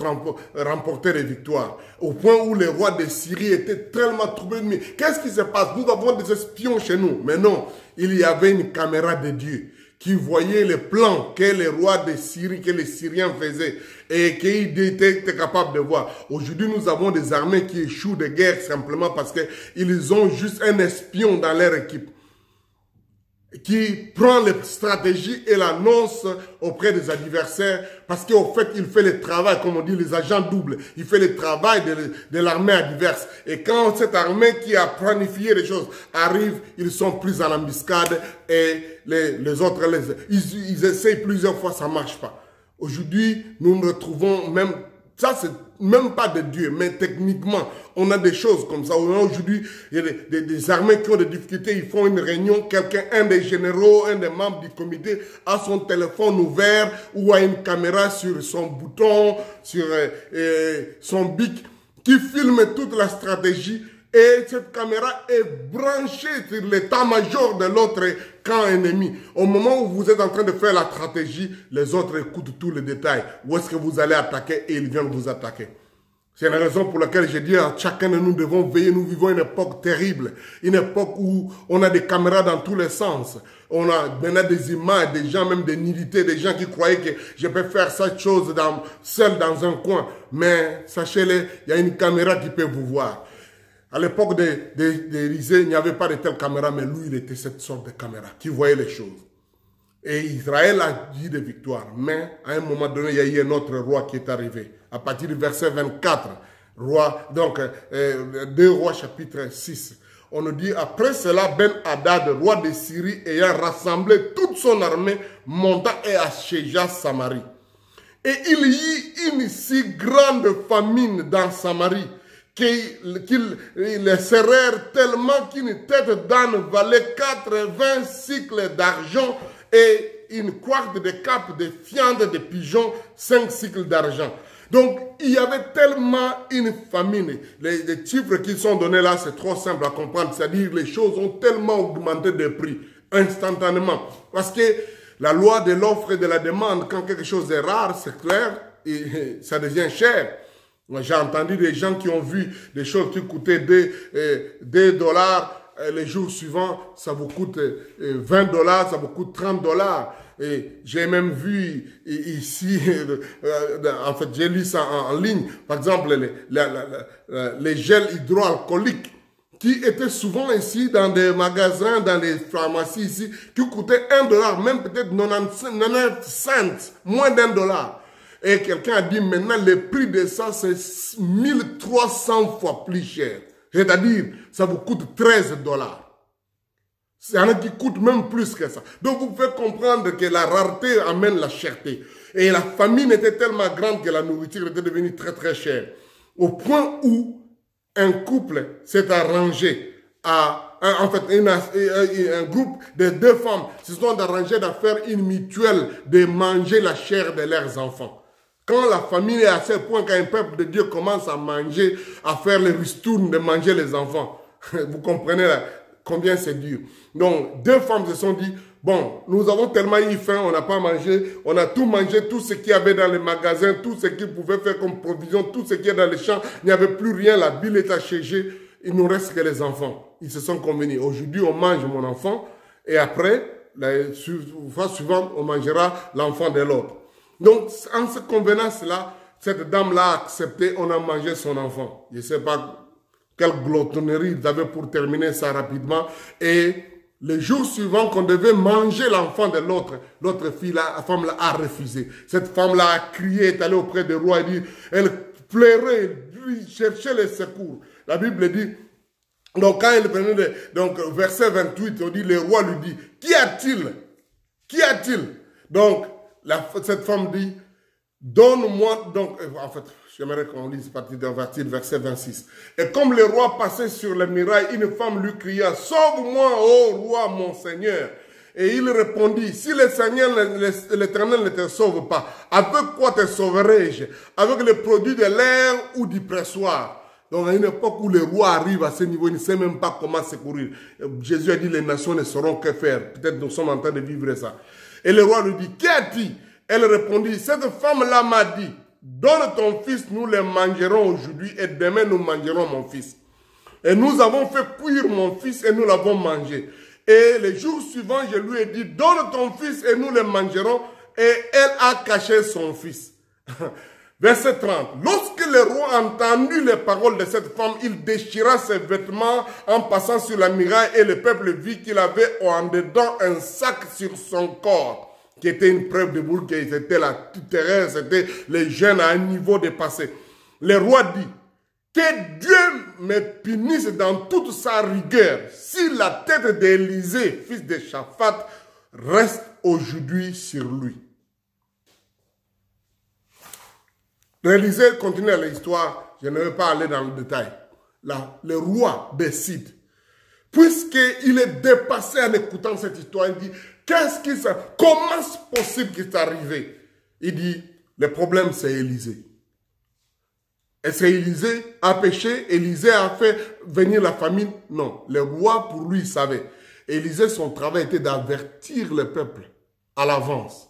Speaker 1: remporter les victoires. Au point où le roi de Syrie était tellement troublé. Mais qu'est-ce qui se passe? Nous avons des espions chez nous. Mais non, il y avait une caméra de Dieu qui voyait les plans que le roi de Syrie, que les Syriens faisaient et qu'il était capable de voir. Aujourd'hui, nous avons des armées qui échouent de guerre simplement parce qu'ils ont juste un espion dans leur équipe qui prend les stratégies et l'annonce auprès des adversaires parce qu'au fait, il fait le travail, comme on dit, les agents doubles. Il fait le travail de l'armée adverse. Et quand cette armée qui a planifié les choses arrive, ils sont pris en embuscade et les autres, ils essayent plusieurs fois, ça ne marche pas. Aujourd'hui, nous nous retrouvons même, ça c'est même pas de Dieu, mais techniquement, on a des choses comme ça. Aujourd'hui, il y a des armées qui ont des difficultés, ils font une réunion, un des généraux, un des membres du comité a son téléphone ouvert ou a une caméra sur son bouton, sur son bic, qui filme toute la stratégie. Et cette caméra est branchée sur l'état-major de l'autre camp ennemi. Au moment où vous êtes en train de faire la stratégie, les autres écoutent tous les détails. Où est-ce que vous allez attaquer et ils viennent vous attaquer. C'est la raison pour laquelle je dis à chacun de nous devons veiller. Nous vivons une époque terrible. Une époque où on a des caméras dans tous les sens. On a maintenant des images, des gens, même des nullités, des gens qui croyaient que je peux faire cette chose seul dans un coin. Mais sachez-le, il y a une caméra qui peut vous voir. À l'époque d'Élisée, il n'y avait pas de telle caméra, mais lui, il était cette sorte de caméra qui voyait les choses. Et Israël a dit des victoires. Mais à un moment donné, il y a eu un autre roi qui est arrivé. À partir du verset 24, 2 Rois chapitre 6. On nous dit, après cela, Ben-Hadad, roi de Syrie, ayant rassemblé toute son armée, monta et assiégea Samarie. Et il y eut une si grande famine dans Samarie, qu'ils les serrèrent tellement qu'une tête d'âne valait 80 cycles d'argent et une quarte de capes de fientes de pigeons, 5 cycles d'argent. Donc, il y avait tellement une famine. Les chiffres qui sont donnés là, c'est trop simple à comprendre. C'est-à-dire les choses ont tellement augmenté de prix instantanément. Parce que La loi de l'offre et de la demande, quand quelque chose est rare, c'est clair, et ça devient cher. J'ai entendu des gens qui ont vu des choses qui coûtaient 2 dollars. Les jours suivants, ça vous coûte 20 dollars, ça vous coûte 30 dollars. Et j'ai même vu ici, en fait, j'ai lu ça en ligne, par exemple, les gels hydroalcooliques qui étaient souvent ici dans des magasins, dans les pharmacies ici, qui coûtaient 1 dollar, même peut-être 99 cents, moins d'1 dollar. Et quelqu'un a dit maintenant le prix de ça c'est 1300 fois plus cher. C'est-à-dire, ça vous coûte 13 dollars. Il y en a qui coûtent même plus que ça. Donc vous pouvez comprendre que la rareté amène la cherté. Et la famine était tellement grande que la nourriture était devenue très très chère. Au point où un couple s'est arrangé en fait, un groupe de 2 femmes se sont arrangés de faire une mutuelle de manger la chair de leurs enfants. Quand la famille est à ce point qu'un peuple de Dieu commence à manger, à faire les ristournes de manger les enfants, vous comprenez là, combien c'est dur. Donc, 2 femmes se sont dit, bon, nous avons tellement eu faim, on n'a pas mangé, on a tout mangé, tout ce qu'il y avait dans les magasins, tout ce qu'ils pouvaient faire comme provision, tout ce qu'il y a dans les champs, il n'y avait plus rien, la ville est achégée, il nous reste que les enfants. Ils se sont convenus. Aujourd'hui, on mange mon enfant, et après, la fois suivante, on mangera l'enfant de l'autre. Donc, en se convenant cela, cette dame-là a accepté, on a mangé son enfant. Je ne sais pas quelle glottonnerie ils avaient pour terminer ça rapidement. Et le jour suivant qu'on devait manger l'enfant de l'autre fille, la femme-là a refusé. Cette femme-là a crié, est allée auprès du roi et dit, elle pleurait, lui cherchait les secours. La Bible dit, donc quand elle prenait, donc verset 28, on dit, le roi lui dit, qu'y a-t-il? Qu'y a-t-il? Donc, cette femme dit, donne-moi, donc, en fait, j'aimerais qu'on lise partie d'un verset 26. Et comme le roi passait sur les murailles, une femme lui cria, sauve-moi, ô roi, mon Seigneur. Et il répondit, si le Seigneur, l'Éternel ne te sauve pas, avec quoi te sauverai-je? Avec le produit de l'air ou du pressoir? Donc, à une époque où le roi arrive à ce niveau, il ne sait même pas comment secourir. Jésus a dit, les nations ne sauront que faire. Peut-être nous sommes en train de vivre ça. Et le roi lui dit, qu'as-tu? Elle répondit, cette femme-là m'a dit, donne ton fils, nous le mangerons aujourd'hui et demain nous mangerons mon fils. Et nous avons fait cuire mon fils et nous l'avons mangé. Et le jour suivant, je lui ai dit, donne ton fils et nous le mangerons. Et elle a caché son fils. Verset 30. Lorsque le roi entendit les paroles de cette femme, il déchira ses vêtements en passant sur la muraille et le peuple vit qu'il avait en dedans un sac sur son corps, qui était une preuve de boule, que c'était la terreur, c'était les jeunes à un niveau dépassé. Le roi dit, que Dieu me punisse dans toute sa rigueur, si la tête d'Élisée, fils de Shaphat, reste aujourd'hui sur lui. Élisée continue l'histoire, je ne vais pas aller dans le détail. Là, le roi décide. Puisqu'il est dépassé en écoutant cette histoire, il dit, comment c'est possible qu'il est arrivé? Il dit, le problème c'est Élisée. Est-ce qu'Élisée a péché? Élisée a fait venir la famine? Non, le roi pour lui il savait. Élisée, son travail était d'avertir le peuple à l'avance.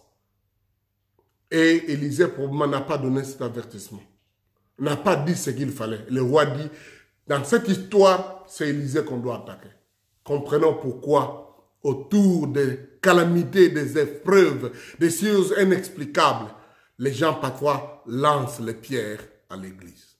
Speaker 1: Et Élisée probablement n'a pas donné cet avertissement. N'a pas dit ce qu'il fallait. Le roi dit, dans cette histoire, c'est Élisée qu'on doit attaquer. Comprenons pourquoi, autour des calamités, des épreuves, des choses inexplicables, les gens parfois lancent les pierres à l'église,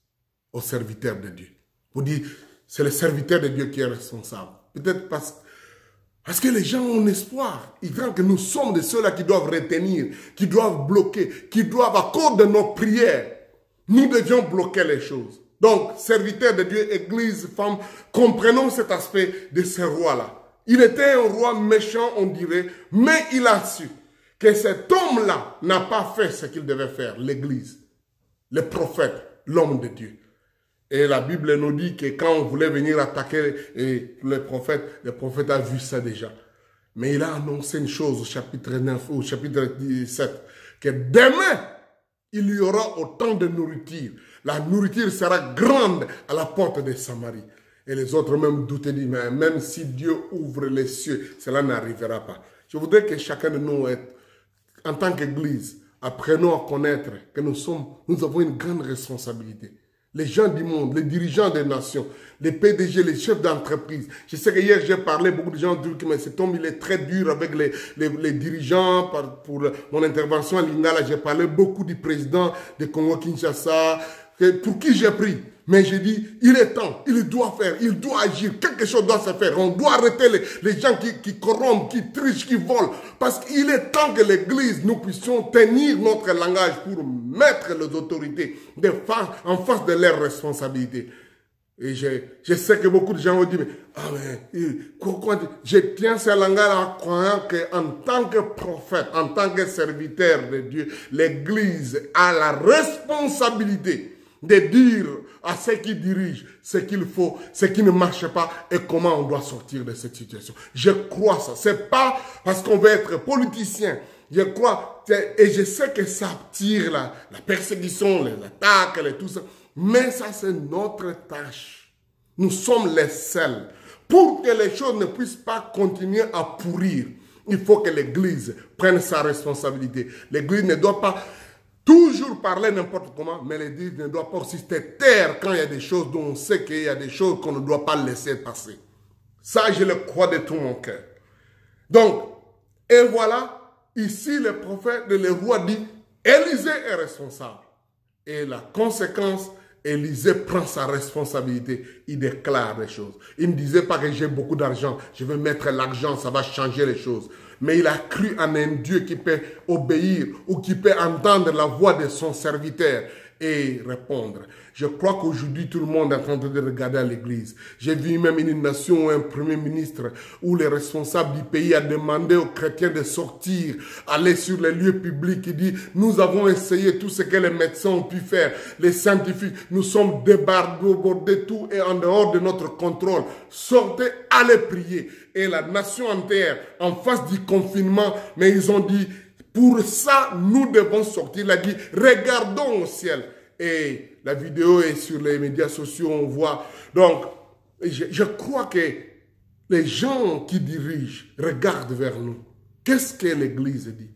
Speaker 1: aux serviteurs de Dieu. Pour dire, c'est le serviteur de Dieu qui est responsable. Peut-être parce que les gens ont espoir. Ils croient que nous sommes de ceux-là qui doivent retenir, qui doivent bloquer, qui doivent, à cause de nos prières, nous devions bloquer les choses. Donc, serviteurs de Dieu, église, femmes, comprenons cet aspect de ce roi-là. Il était un roi méchant, on dirait, mais il a su que cet homme-là n'a pas fait ce qu'il devait faire, l'église, le prophète, l'homme de Dieu. Et la Bible nous dit que quand on voulait venir attaquer le prophète a vu ça déjà. Mais il a annoncé une chose au chapitre 9 ou au chapitre 17, que demain, il y aura autant de nourriture. La nourriture sera grande à la porte de Samarie. Et les autres même doutaient, mais même si Dieu ouvre les cieux, cela n'arrivera pas. Je voudrais que chacun de nous, en tant qu'Église, apprenons à connaître que nous avons une grande responsabilité. Les gens du monde, les dirigeants des nations, les PDG, les chefs d'entreprise. Je sais que hier, j'ai parlé, beaucoup de gens ont dit que mais cet homme, il est très dur avec les dirigeants. Pour mon intervention à Lingala, j'ai parlé beaucoup du président de Congo-Kinshasa, pour qui j'ai pris. Mais j'ai dit, il est temps, il doit faire, il doit agir, quelque chose doit se faire. On doit arrêter les gens qui corrompent, qui trichent, qui volent. Parce qu'il est temps que l'Église, nous puissions tenir notre langage pour mettre les autorités en face de leurs responsabilités. Et je sais que beaucoup de gens vont dire, je tiens ce langage en croyant qu'en tant que prophète, en tant que serviteur de Dieu, l'Église a la responsabilité de dire à ceux qui dirigent ce qu'il faut, ce qui ne marche pas et comment on doit sortir de cette situation. Je crois ça. C'est pas parce qu'on veut être politicien. Je crois, et je sais que ça tire la persécution, les attaques, tout ça. Mais ça, c'est notre tâche. Nous sommes les seuls. Pour que les choses ne puissent pas continuer à pourrir, il faut que l'Église prenne sa responsabilité. L'Église ne doit pas toujours parler n'importe comment, mais l'Église ne doit pas aussi se taire quand il y a des choses dont on sait qu'il y a des choses qu'on ne doit pas laisser passer. Ça, je le crois de tout mon cœur. Donc, et voilà, ici le prophète, le roi dit, Élisée est responsable. Et la conséquence, Élisée prend sa responsabilité, il déclare les choses. Il ne disait pas que j'ai beaucoup d'argent, je vais mettre l'argent, ça va changer les choses. Mais il a cru en un Dieu qui peut obéir ou qui peut entendre la voix de son serviteur et répondre. Je crois qu'aujourd'hui, tout le monde est en train de regarder à l'église. J'ai vu même une nation, un premier ministre, où les responsables du pays a demandé aux chrétiens de sortir, aller sur les lieux publics. Il dit, nous avons essayé tout ce que les médecins ont pu faire, les scientifiques, nous sommes débordés, tout est en dehors de notre contrôle. Sortez, allez prier. Et la nation entière, en face du confinement, mais ils ont dit, pour ça, nous devons sortir. Il a dit, regardons au ciel. Et la vidéo est sur les médias sociaux, on voit. Donc, je crois que les gens qui dirigent regardent vers nous. Qu'est-ce que l'Église dit?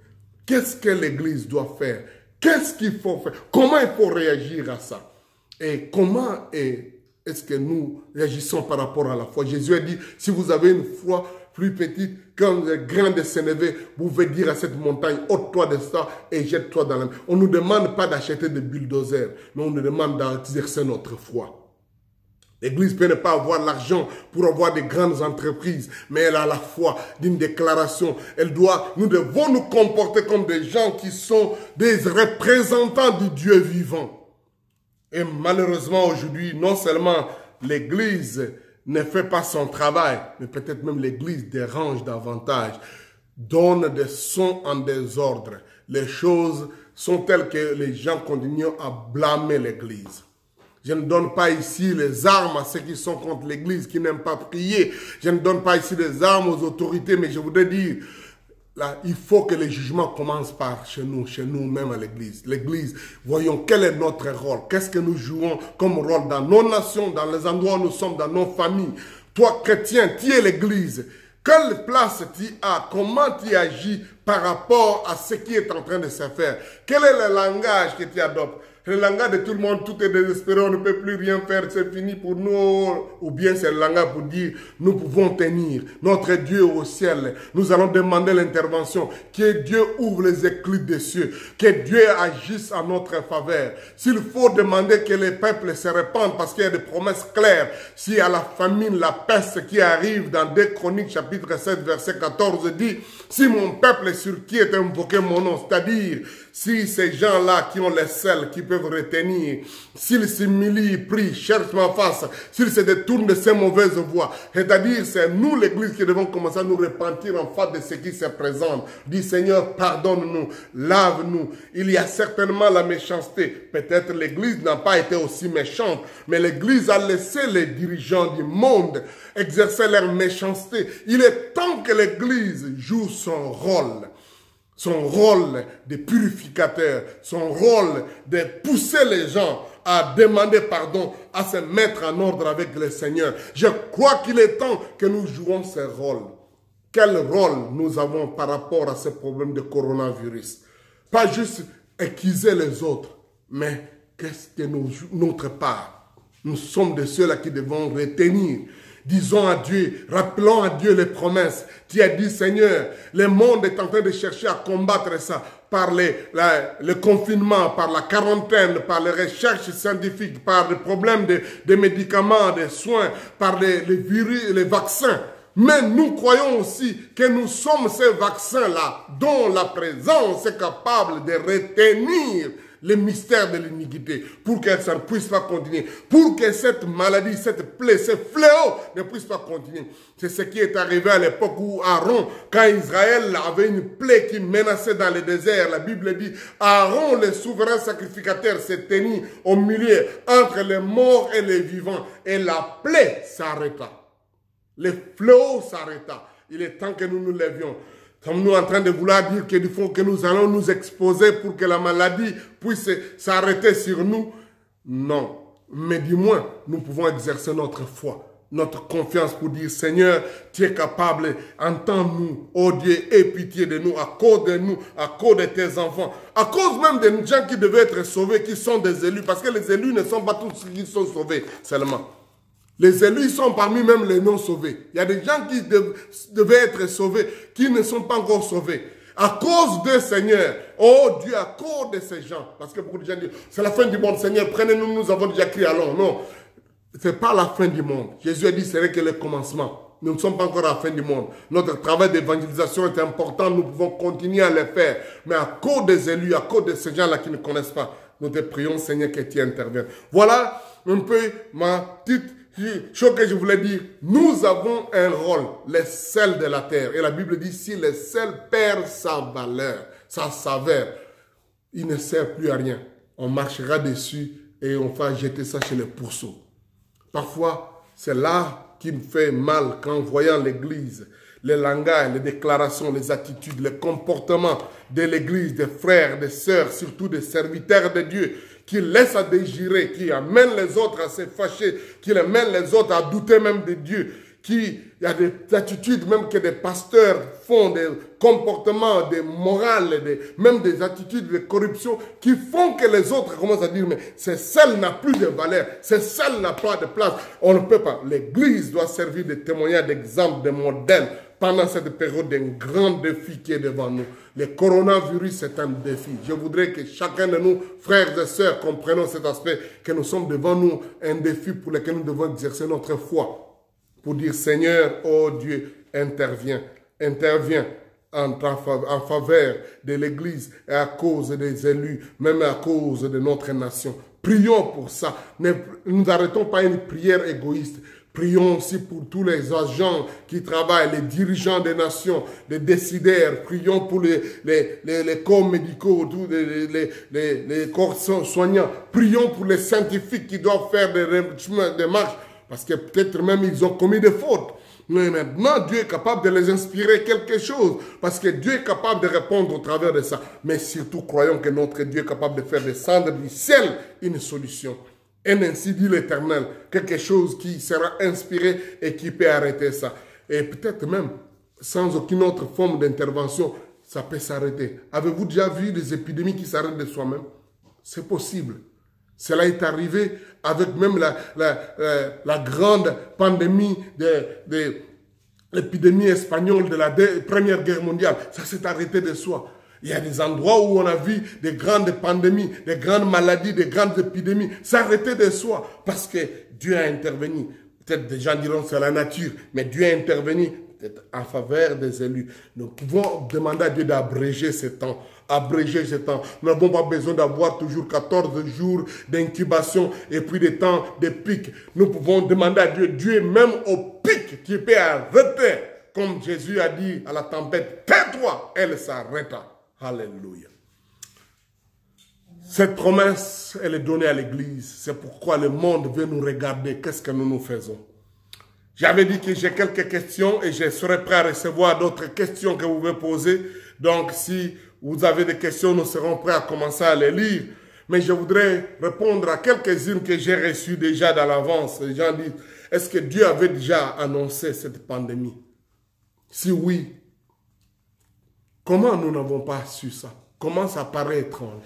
Speaker 1: Qu'est-ce que l'Église doit faire? Qu'est-ce qu'il faut faire? Comment il faut réagir à ça? Et comment est-ce que nous réagissons par rapport à la foi? Jésus a dit, si vous avez une foi plus petite qu'un grain de sénévé, vous pouvez dire à cette montagne, ôte-toi de ça et jette-toi dans la mer. On ne nous demande pas d'acheter des bulldozers, mais on nous demande d'exercer notre foi. L'Église peut ne pas avoir l'argent pour avoir de grandes entreprises, mais elle a la foi d'une déclaration. Nous devons nous comporter comme des gens qui sont des représentants du Dieu vivant. Et malheureusement aujourd'hui, non seulement l'Église ne fait pas son travail, mais peut-être même l'Église dérange davantage, donne des sons en désordre. Les choses sont telles que les gens continuent à blâmer l'Église. Je ne donne pas ici les armes à ceux qui sont contre l'Église, qui n'aiment pas prier. Je ne donne pas ici les armes aux autorités, mais je voudrais dire, là, il faut que les jugements commencent par chez nous-mêmes à l'Église. L'Église, voyons quel est notre rôle. Qu'est-ce que nous jouons comme rôle dans nos nations, dans les endroits où nous sommes, dans nos familles. Toi, chrétien, tu es l'Église. Quelle place tu as? Comment tu agis par rapport à ce qui est en train de se faire? Quel est le langage que tu adoptes? Le langage de tout le monde, tout est désespéré, on ne peut plus rien faire, c'est fini pour nous. Ou bien c'est le langage pour dire, nous pouvons tenir. Notre Dieu au ciel, nous allons demander l'intervention. Que Dieu ouvre les écluses des cieux. Que Dieu agisse en notre faveur. S'il faut demander que les peuples se répandent parce qu'il y a des promesses claires. S'il y a la famine, la peste qui arrive dans 2 Chroniques chapitre 7 verset 14 dit, si mon peuple sur qui est invoqué mon nom, c'est-à-dire si ces gens-là qui ont les selles, qui peuvent retenir, s'ils s'humilient, prient, cherchent ma face, s'ils se détournent de ces mauvaises voies, c'est-à-dire c'est nous l'Église qui devons commencer à nous repentir en face de ce qui se présente. Dis Seigneur, pardonne-nous, lave-nous. Il y a certainement la méchanceté. Peut-être l'Église n'a pas été aussi méchante, mais l'Église a laissé les dirigeants du monde exercer leur méchanceté. Il est temps que l'Église joue son rôle de purificateur, son rôle de pousser les gens à demander pardon, à se mettre en ordre avec le Seigneur. Je crois qu'il est temps que nous jouons ce rôle. quel rôle nous avons par rapport à ce problème de coronavirus. Pas juste accuser les autres, mais qu'est-ce que notre part? Nous sommes de ceux-là qui devons retenir. Disons à Dieu, rappelons à Dieu les promesses. Tu as dit, Seigneur, le monde est en train de chercher à combattre ça par le confinement, par la quarantaine, par les recherches scientifiques, par les problèmes de médicaments, des soins, par les virus, les vaccins. Mais nous croyons aussi que nous sommes ces vaccins-là dont la présence est capable de retenir le mystère de l'iniquité pour que ça ne puisse pas continuer, pour que cette maladie, cette plaie, ce fléau ne puisse pas continuer. C'est ce qui est arrivé à l'époque où Aaron, quand Israël avait une plaie qui menaçait dans le désert, la Bible dit, Aaron, le souverain sacrificateur, s'est tenu au milieu entre les morts et les vivants et la plaie s'arrêta. Le fléau s'arrêta. Il est temps que nous nous levions. Sommes-nous en train de vouloir dire qu'il faut que nous allons nous exposer pour que la maladie puisse s'arrêter sur nous? Non. Mais du moins, nous pouvons exercer notre foi, notre confiance pour dire, Seigneur, tu es capable, entends-nous, oh Dieu, aie pitié de nous, à cause de tes enfants, à cause même des gens qui devaient être sauvés, qui sont des élus, parce que les élus ne sont pas tous ceux qui sont sauvés seulement. Les élus sont parmi même les non sauvés. Il y a des gens qui devaient être sauvés, qui ne sont pas encore sauvés. À cause de Seigneur, oh Dieu, à cause de ces gens. Parce que beaucoup de gens disent, c'est la fin du monde, Seigneur, prenez-nous, nous avons déjà crié, allons. Non, ce n'est pas la fin du monde. Jésus a dit, ce n'est que le commencement. Nous ne sommes pas encore à la fin du monde. Notre travail d'évangélisation est important, nous pouvons continuer à le faire. Mais à cause des élus, à cause de ces gens-là qui ne connaissent pas, nous te prions, Seigneur, que tu interviennes. Voilà un peu ma petite chose que je voulais dire. Nous avons un rôle, les sels de la terre. Et la Bible dit, si le sel perd sa valeur, sa saveur, il ne sert plus à rien. On marchera dessus et on va jeter ça chez les pourceaux. Parfois, c'est là qui me fait mal quand voyant l'église, les langages, les déclarations, les attitudes, les comportements de l'église, des frères, des sœurs, surtout des serviteurs de Dieu, qui laissent à désirer, qui amènent les autres à se fâcher, qui amènent les autres à douter même de Dieu, il y a des attitudes même que des pasteurs font, des comportements, des morales, même des attitudes de corruption qui font que les autres commencent à dire, mais ce sel n'a plus de valeur, ce sel n'a pas de place, on ne peut pas. L'Église doit servir de témoignage, d'exemple, de modèle pendant cette période d'un grand défi qui est devant nous. Le coronavirus est un défi. Je voudrais que chacun de nous, frères et sœurs, comprenions cet aspect, que nous sommes devant nous un défi pour lequel nous devons exercer notre foi. Pour dire, Seigneur, oh Dieu, interviens en faveur de l'Église et à cause des élus, même à cause de notre nation. Prions pour ça. Ne nous arrêtons pas une prière égoïste. Prions aussi pour tous les agents qui travaillent, les dirigeants des nations, les décideurs. Prions pour les corps médicaux, tous les corps soignants. Prions pour les scientifiques qui doivent faire des marches. Parce que peut-être même ils ont commis des fautes. Mais maintenant, Dieu est capable de les inspirer quelque chose. Parce que Dieu est capable de répondre au travers de ça. Mais surtout, croyons que notre Dieu est capable de faire descendre du ciel une solution. Et ainsi dit l'Éternel, quelque chose qui sera inspiré et qui peut arrêter ça. Et peut-être même, sans aucune autre forme d'intervention, ça peut s'arrêter. Avez-vous déjà vu des épidémies qui s'arrêtent de soi-même? C'est possible. Cela est arrivé avec même la grande pandémie de l'épidémie espagnole de la Première Guerre mondiale. Ça s'est arrêté de soi. Il y a des endroits où on a vu des grandes pandémies, des grandes maladies, des grandes épidémies s'arrêter de soi parce que Dieu a intervenu. Peut-être des gens diront c'est la nature, mais Dieu a intervenu en faveur des élus. Nous pouvons demander à Dieu d'abréger ce temps. Abréger ce temps. Nous n'avons pas besoin d'avoir toujours 14 jours d'incubation et puis des temps de pic. Nous pouvons demander à Dieu, Dieu même au pic qui peut arrêter. Comme Jésus a dit à la tempête, tais-toi, elle s'arrêta. Alléluia. Cette promesse, elle est donnée à l'Église. C'est pourquoi le monde veut nous regarder. Qu'est-ce que nous faisons? J'avais dit que j'ai quelques questions et je serai prêt à recevoir d'autres questions que vous pouvez poser. Donc, si vous avez des questions, nous serons prêts à commencer à les lire. Mais je voudrais répondre à quelques-unes que j'ai reçues déjà dans l'avance. Les gens disent, est-ce que Dieu avait déjà annoncé cette pandémie? Si oui, comment nous n'avons pas su ça? Comment ça paraît étrange?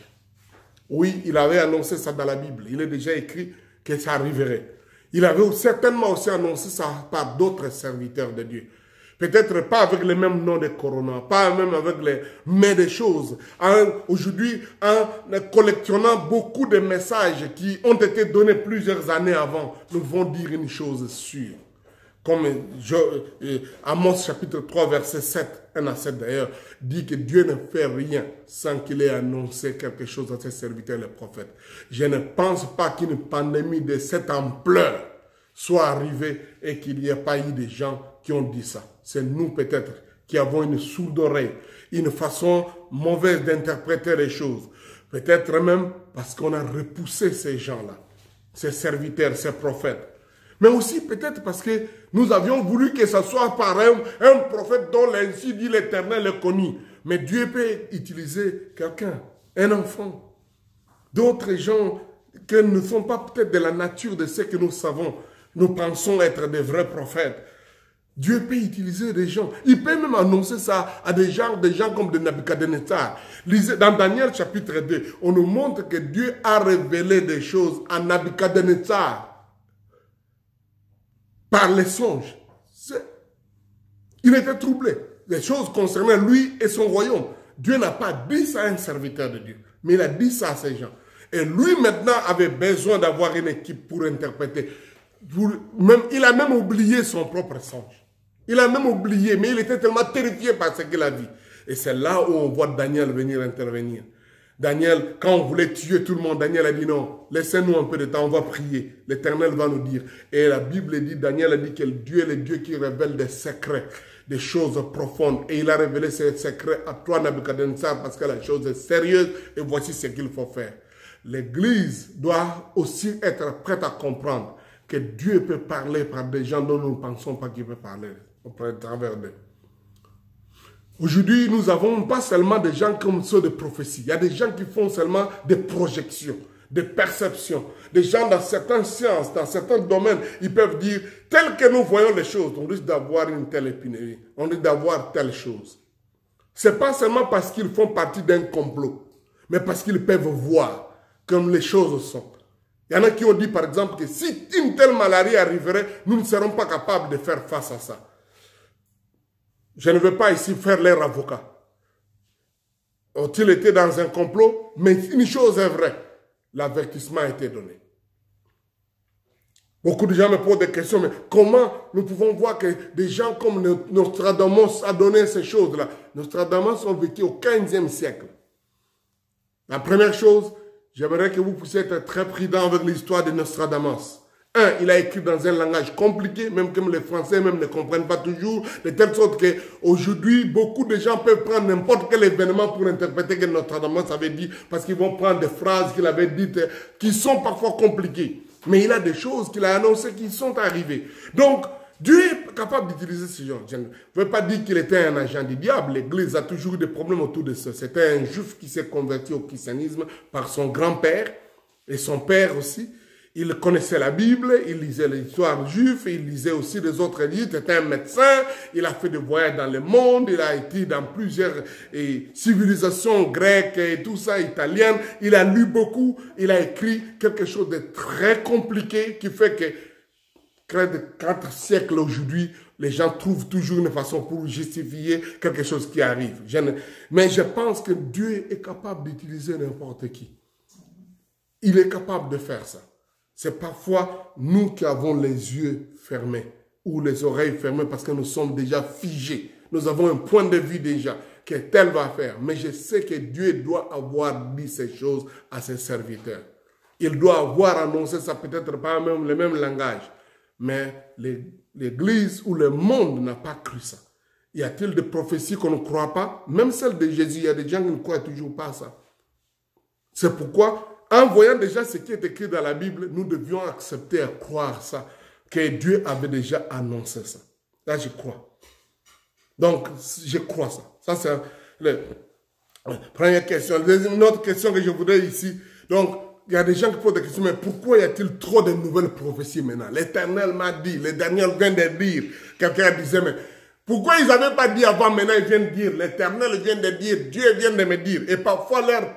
Speaker 1: Oui, il avait annoncé ça dans la Bible. Il est déjà écrit que ça arriverait. Il avait certainement aussi annoncé ça par d'autres serviteurs de Dieu. Peut-être pas avec le même nom de Corona, pas même avec les mais des choses. Aujourd'hui, en collectionnant beaucoup de messages qui ont été donnés plusieurs années avant, nous devons dire une chose sûre. Comme Amos chapitre 3, verset 7, 1 à 7 d'ailleurs, dit que Dieu ne fait rien sans qu'il ait annoncé quelque chose à ses serviteurs, les prophètes. Je ne pense pas qu'une pandémie de cette ampleur soit arrivée et qu'il n'y ait pas eu des gens qui ont dit ça. C'est nous peut-être qui avons une sourde oreille, une façon mauvaise d'interpréter les choses. Peut-être même parce qu'on a repoussé ces gens-là, ces serviteurs, ces prophètes. Mais aussi peut-être parce que nous avions voulu que ce soit par un prophète dont l'ainsi dit l'Éternel est connu. Mais Dieu peut utiliser quelqu'un, un enfant, d'autres gens qui ne sont pas peut-être de la nature de ce que nous savons. Nous pensons être des vrais prophètes. Dieu peut utiliser des gens. Il peut même annoncer ça à des gens comme de Nabucodonosor. Dans Daniel chapitre 2, on nous montre que Dieu a révélé des choses à Nabucodonosor par les songes. Il était troublé. Les choses concernaient lui et son royaume. Dieu n'a pas dit ça à un serviteur de Dieu, mais il a dit ça à ces gens. Et lui maintenant avait besoin d'avoir une équipe pour interpréter. Il a même oublié son propre songe. Il a même oublié, mais il était tellement terrifié par ce qu'il a vu. Et c'est là où on voit Daniel venir intervenir. Daniel, quand on voulait tuer tout le monde, Daniel a dit non, laissez-nous un peu de temps, on va prier. L'Éternel va nous dire. Et la Bible dit, Daniel a dit que Dieu est le Dieu qui révèle des secrets, des choses profondes. Et il a révélé ces secrets à toi, Nabucodonosor, parce que la chose est sérieuse et voici ce qu'il faut faire. L'Église doit aussi être prête à comprendre que Dieu peut parler par des gens dont nous ne pensons pas qu'il peut parler à travers d'eux. Aujourd'hui, nous avons pas seulement des gens comme ceux de prophétie. Il y a des gens qui font seulement des projections, des perceptions. Des gens dans certaines sciences, dans certains domaines, ils peuvent dire, tel que nous voyons les choses, on risque d'avoir une telle épidémie, on risque d'avoir telle chose. Ce n'est pas seulement parce qu'ils font partie d'un complot, mais parce qu'ils peuvent voir comme les choses sont. Il y en a qui ont dit, par exemple, que si une telle maladie arriverait, nous ne serons pas capables de faire face à ça. Je ne veux pas ici faire leur avocat. Ont-ils été dans un complot? Mais une chose est vraie. L'avertissement a été donné. Beaucoup de gens me posent des questions, mais comment nous pouvons voir que des gens comme Nostradamus a donné ces choses-là? Nostradamus ont vécu au 15e siècle. La première chose, j'aimerais que vous puissiez être très prudent avec l'histoire de Nostradamus. Il a écrit dans un langage compliqué, même comme les Français même ne comprennent pas toujours, de telle sorte qu'aujourd'hui, beaucoup de gens peuvent prendre n'importe quel événement pour interpréter que Nostradamus avait dit, parce qu'ils vont prendre des phrases qu'il avait dites qui sont parfois compliquées. Mais il a des choses qu'il a annoncées qui sont arrivées. Donc, Dieu est capable d'utiliser ces gens. Je ne veux pas dire qu'il était un agent du diable. L'Église a toujours eu des problèmes autour de ça. C'était un juif qui s'est converti au christianisme par son grand-père et son père aussi. Il connaissait la Bible, il lisait l'histoire juive, il lisait aussi les autres livres, il était un médecin, il a fait des voyages dans le monde, il a été dans plusieurs civilisations grecques et tout ça, italiennes. Il a lu beaucoup, il a écrit quelque chose de très compliqué qui fait que près de 4 siècles aujourd'hui, les gens trouvent toujours une façon pour justifier quelque chose qui arrive. Mais je pense que Dieu est capable d'utiliser n'importe qui. Il est capable de faire ça. C'est parfois nous qui avons les yeux fermés ou les oreilles fermées parce que nous sommes déjà figés. Nous avons un point de vue déjà que tel va faire. Mais je sais que Dieu doit avoir dit ces choses à ses serviteurs. Il doit avoir annoncé ça, peut-être pas même le même langage. Mais l'Église ou le monde n'a pas cru ça. Y a-t-il des prophéties qu'on ne croit pas? Même celles de Jésus, il y a des gens qui ne croient toujours pas ça. C'est pourquoi, en voyant déjà ce qui est écrit dans la Bible, nous devions accepter et croire ça, que Dieu avait déjà annoncé ça. Là, je crois. Donc, je crois ça. Ça, c'est la première question. Une autre question que je voudrais ici. Donc, il y a des gens qui posent des questions, mais pourquoi y a-t-il trop de nouvelles prophéties maintenant? L'Éternel m'a dit, le dernier vient de dire. Quelqu'un disait, mais Pourquoi ils n'avaient pas dit avant, maintenant ils viennent dire, l'Éternel vient de dire, Dieu vient de me dire. Et parfois leurs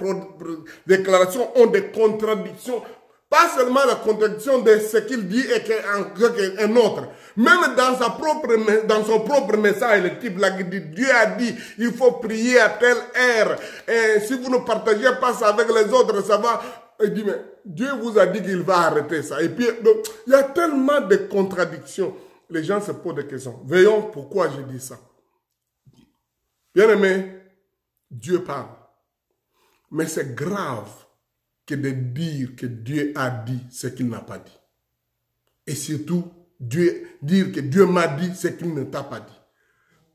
Speaker 1: déclarations ont des contradictions. Pas seulement la contradiction de ce qu'il dit et qu'un autre. Même dans son propre message, le type là qui dit, Dieu a dit, il faut prier à telle heure. Et si vous ne partagez pas ça avec les autres, ça va. Il dit, mais Dieu vous a dit qu'il va arrêter ça. Et puis, donc, il y a tellement de contradictions. Les gens se posent des questions. Voyons pourquoi je dis ça. Bien aimé, Dieu parle. Mais c'est grave que de dire que Dieu a dit ce qu'il n'a pas dit. Et surtout, dire que Dieu m'a dit ce qu'il ne t'a pas dit.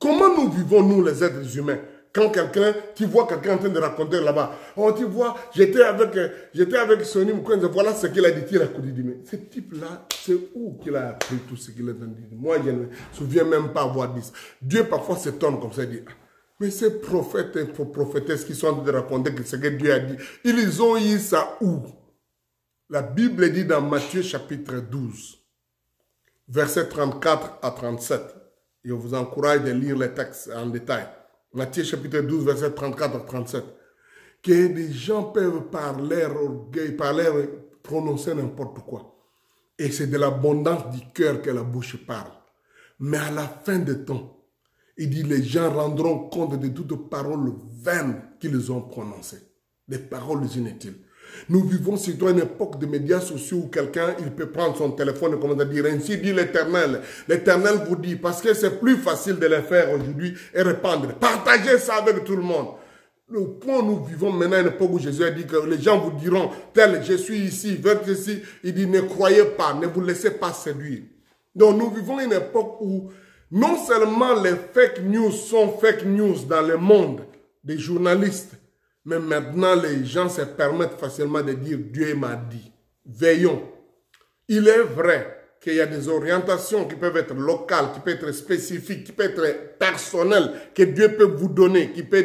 Speaker 1: Comment nous vivons, nous, les êtres humains, quand tu vois quelqu'un en train de raconter là-bas, oh, tu vois, j'étais avec Sonny Moukenze, voilà ce qu'il a dit, il a dit, mais ce type-là, c'est où qu'il a appris tout ce qu'il a dit? Moi, je ne me souviens même pas avoir dit ça. Dieu, parfois, s'étonne comme ça, il dit, mais ces prophètes et prophétesses qui sont en train de raconter ce que Dieu a dit, ils ont eu ça où? La Bible dit dans Matthieu chapitre 12, versets 34 à 37. Et je vous encourage de lire les textes en détail. Matthieu chapitre 12, versets 34 à 37. Que des gens peuvent par leur orgueil, prononcer n'importe quoi. Et c'est de l'abondance du cœur que la bouche parle. Mais à la fin des temps, il dit, les gens rendront compte de toutes paroles vaines qu'ils ont prononcées. Des paroles inutiles. Nous vivons surtout une époque de médias sociaux où quelqu'un, il peut prendre son téléphone et commencer à dire, ainsi dit l'Éternel. L'Éternel vous dit, parce que c'est plus facile de le faire aujourd'hui et répandre. Partagez ça avec tout le monde. Le point où nous vivons maintenant, une époque où Jésus a dit que les gens vous diront, tel, je suis ici, vers ici. Il dit, ne croyez pas, ne vous laissez pas séduire. Donc nous vivons une époque où non seulement les fake news sont fake news dans le monde des journalistes, mais maintenant les gens se permettent facilement de dire Dieu m'a dit. Veillons. Il est vrai qu'il y a des orientations qui peuvent être locales, qui peuvent être spécifiques, qui peuvent être personnelles, que Dieu peut vous donner, qui peut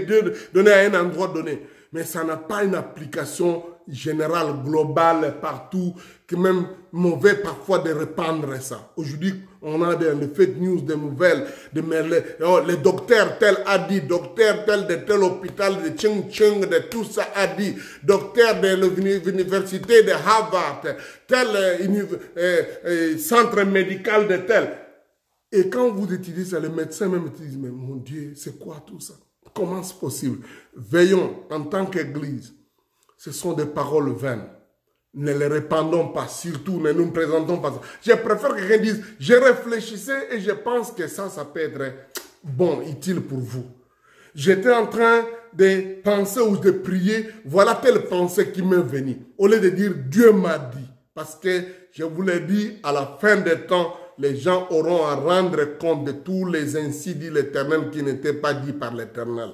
Speaker 1: donner à un endroit donné. Mais ça n'a pas une application générale, globale, partout, qui est même mauvais parfois de répandre ça. Aujourd'hui, on a des fake news, des nouvelles, le docteur tel a dit, docteur tel de tel hôpital de Ching de tout ça a dit, docteur de l'université de Harvard, tel centre médical de tel. Et quand vous utilisez ça, les médecins même disent, mais mon Dieu, c'est quoi tout ça? Comment c'est possible? Veillons en tant qu'Église. Ce sont des paroles vaines. Ne les répandons pas, surtout ne nous présentons pas ça. Je préfère que quelqu'un dise, je réfléchissais et je pense que ça peut être bon, utile pour vous. J'étais en train de penser ou de prier, voilà telle pensée qui m'est venue. Au lieu de dire, Dieu m'a dit. Parce que je vous l'ai dit, à la fin des temps, les gens auront à rendre compte de tous les ainsi dit l'Éternel qui n'étaient pas dit par l'Éternel.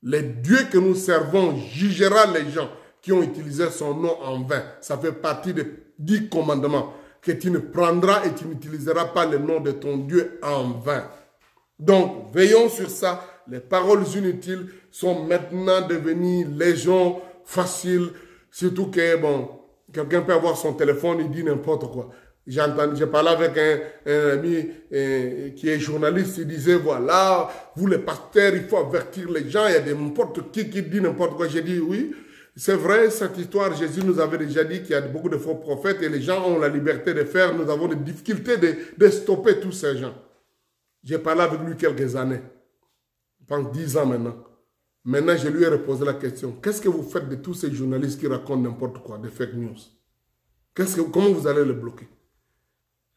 Speaker 1: Le Dieu que nous servons jugera les gens qui ont utilisé son nom en vain. Ça fait partie des 10 commandements que tu ne prendras et tu n'utiliseras pas le nom de ton Dieu en vain. Donc, veillons sur ça. Les paroles inutiles sont maintenant devenues légion facile. Surtout que, bon, quelqu'un peut avoir son téléphone, il dit n'importe quoi. J'ai parlé avec un ami qui est journaliste, il disait, voilà, vous les pasteurs, il faut avertir les gens, il y a n'importe qui dit n'importe quoi. J'ai dit, oui, c'est vrai, cette histoire, Jésus nous avait déjà dit qu'il y a beaucoup de faux prophètes et les gens ont la liberté de faire, nous avons des difficultés de stopper tous ces gens. J'ai parlé avec lui quelques années, pendant 10 ans maintenant. Maintenant, je lui ai reposé la question, qu'est-ce que vous faites de tous ces journalistes qui racontent n'importe quoi, des fake news? Comment vous allez les bloquer?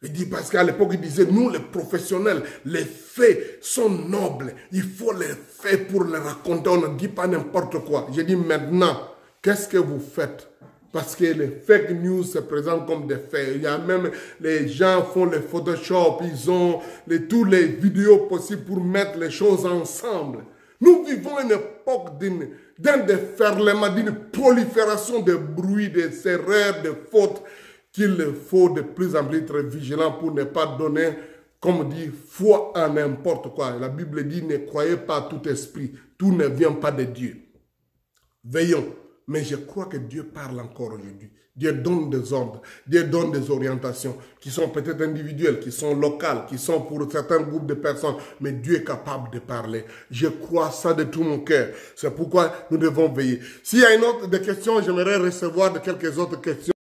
Speaker 1: Il dit, parce qu'à l'époque, il disait, nous les professionnels, les faits sont nobles. Il faut les faits pour les raconter. On ne dit pas n'importe quoi. J'ai dit, maintenant, qu'est-ce que vous faites? Parce que les fake news se présentent comme des faits. Il y a même, les gens font les Photoshop, ils ont tous les vidéos possibles pour mettre les choses ensemble. Nous vivons une époque d'un déferlement, d'une prolifération de bruits, des erreurs, de fautes, qu'il faut de plus en plus être vigilant pour ne pas donner, comme dit, foi à n'importe quoi. La Bible dit, ne croyez pas à tout esprit, tout ne vient pas de Dieu. Veillons, Mais je crois que Dieu parle encore aujourd'hui. Dieu donne des ordres, Dieu donne des orientations qui sont peut-être individuelles, qui sont locales, qui sont pour certains groupes de personnes. Mais Dieu est capable de parler. Je crois ça de tout mon cœur. C'est pourquoi nous devons veiller. S'il y a une autre des questions, j'aimerais recevoir de quelques autres questions.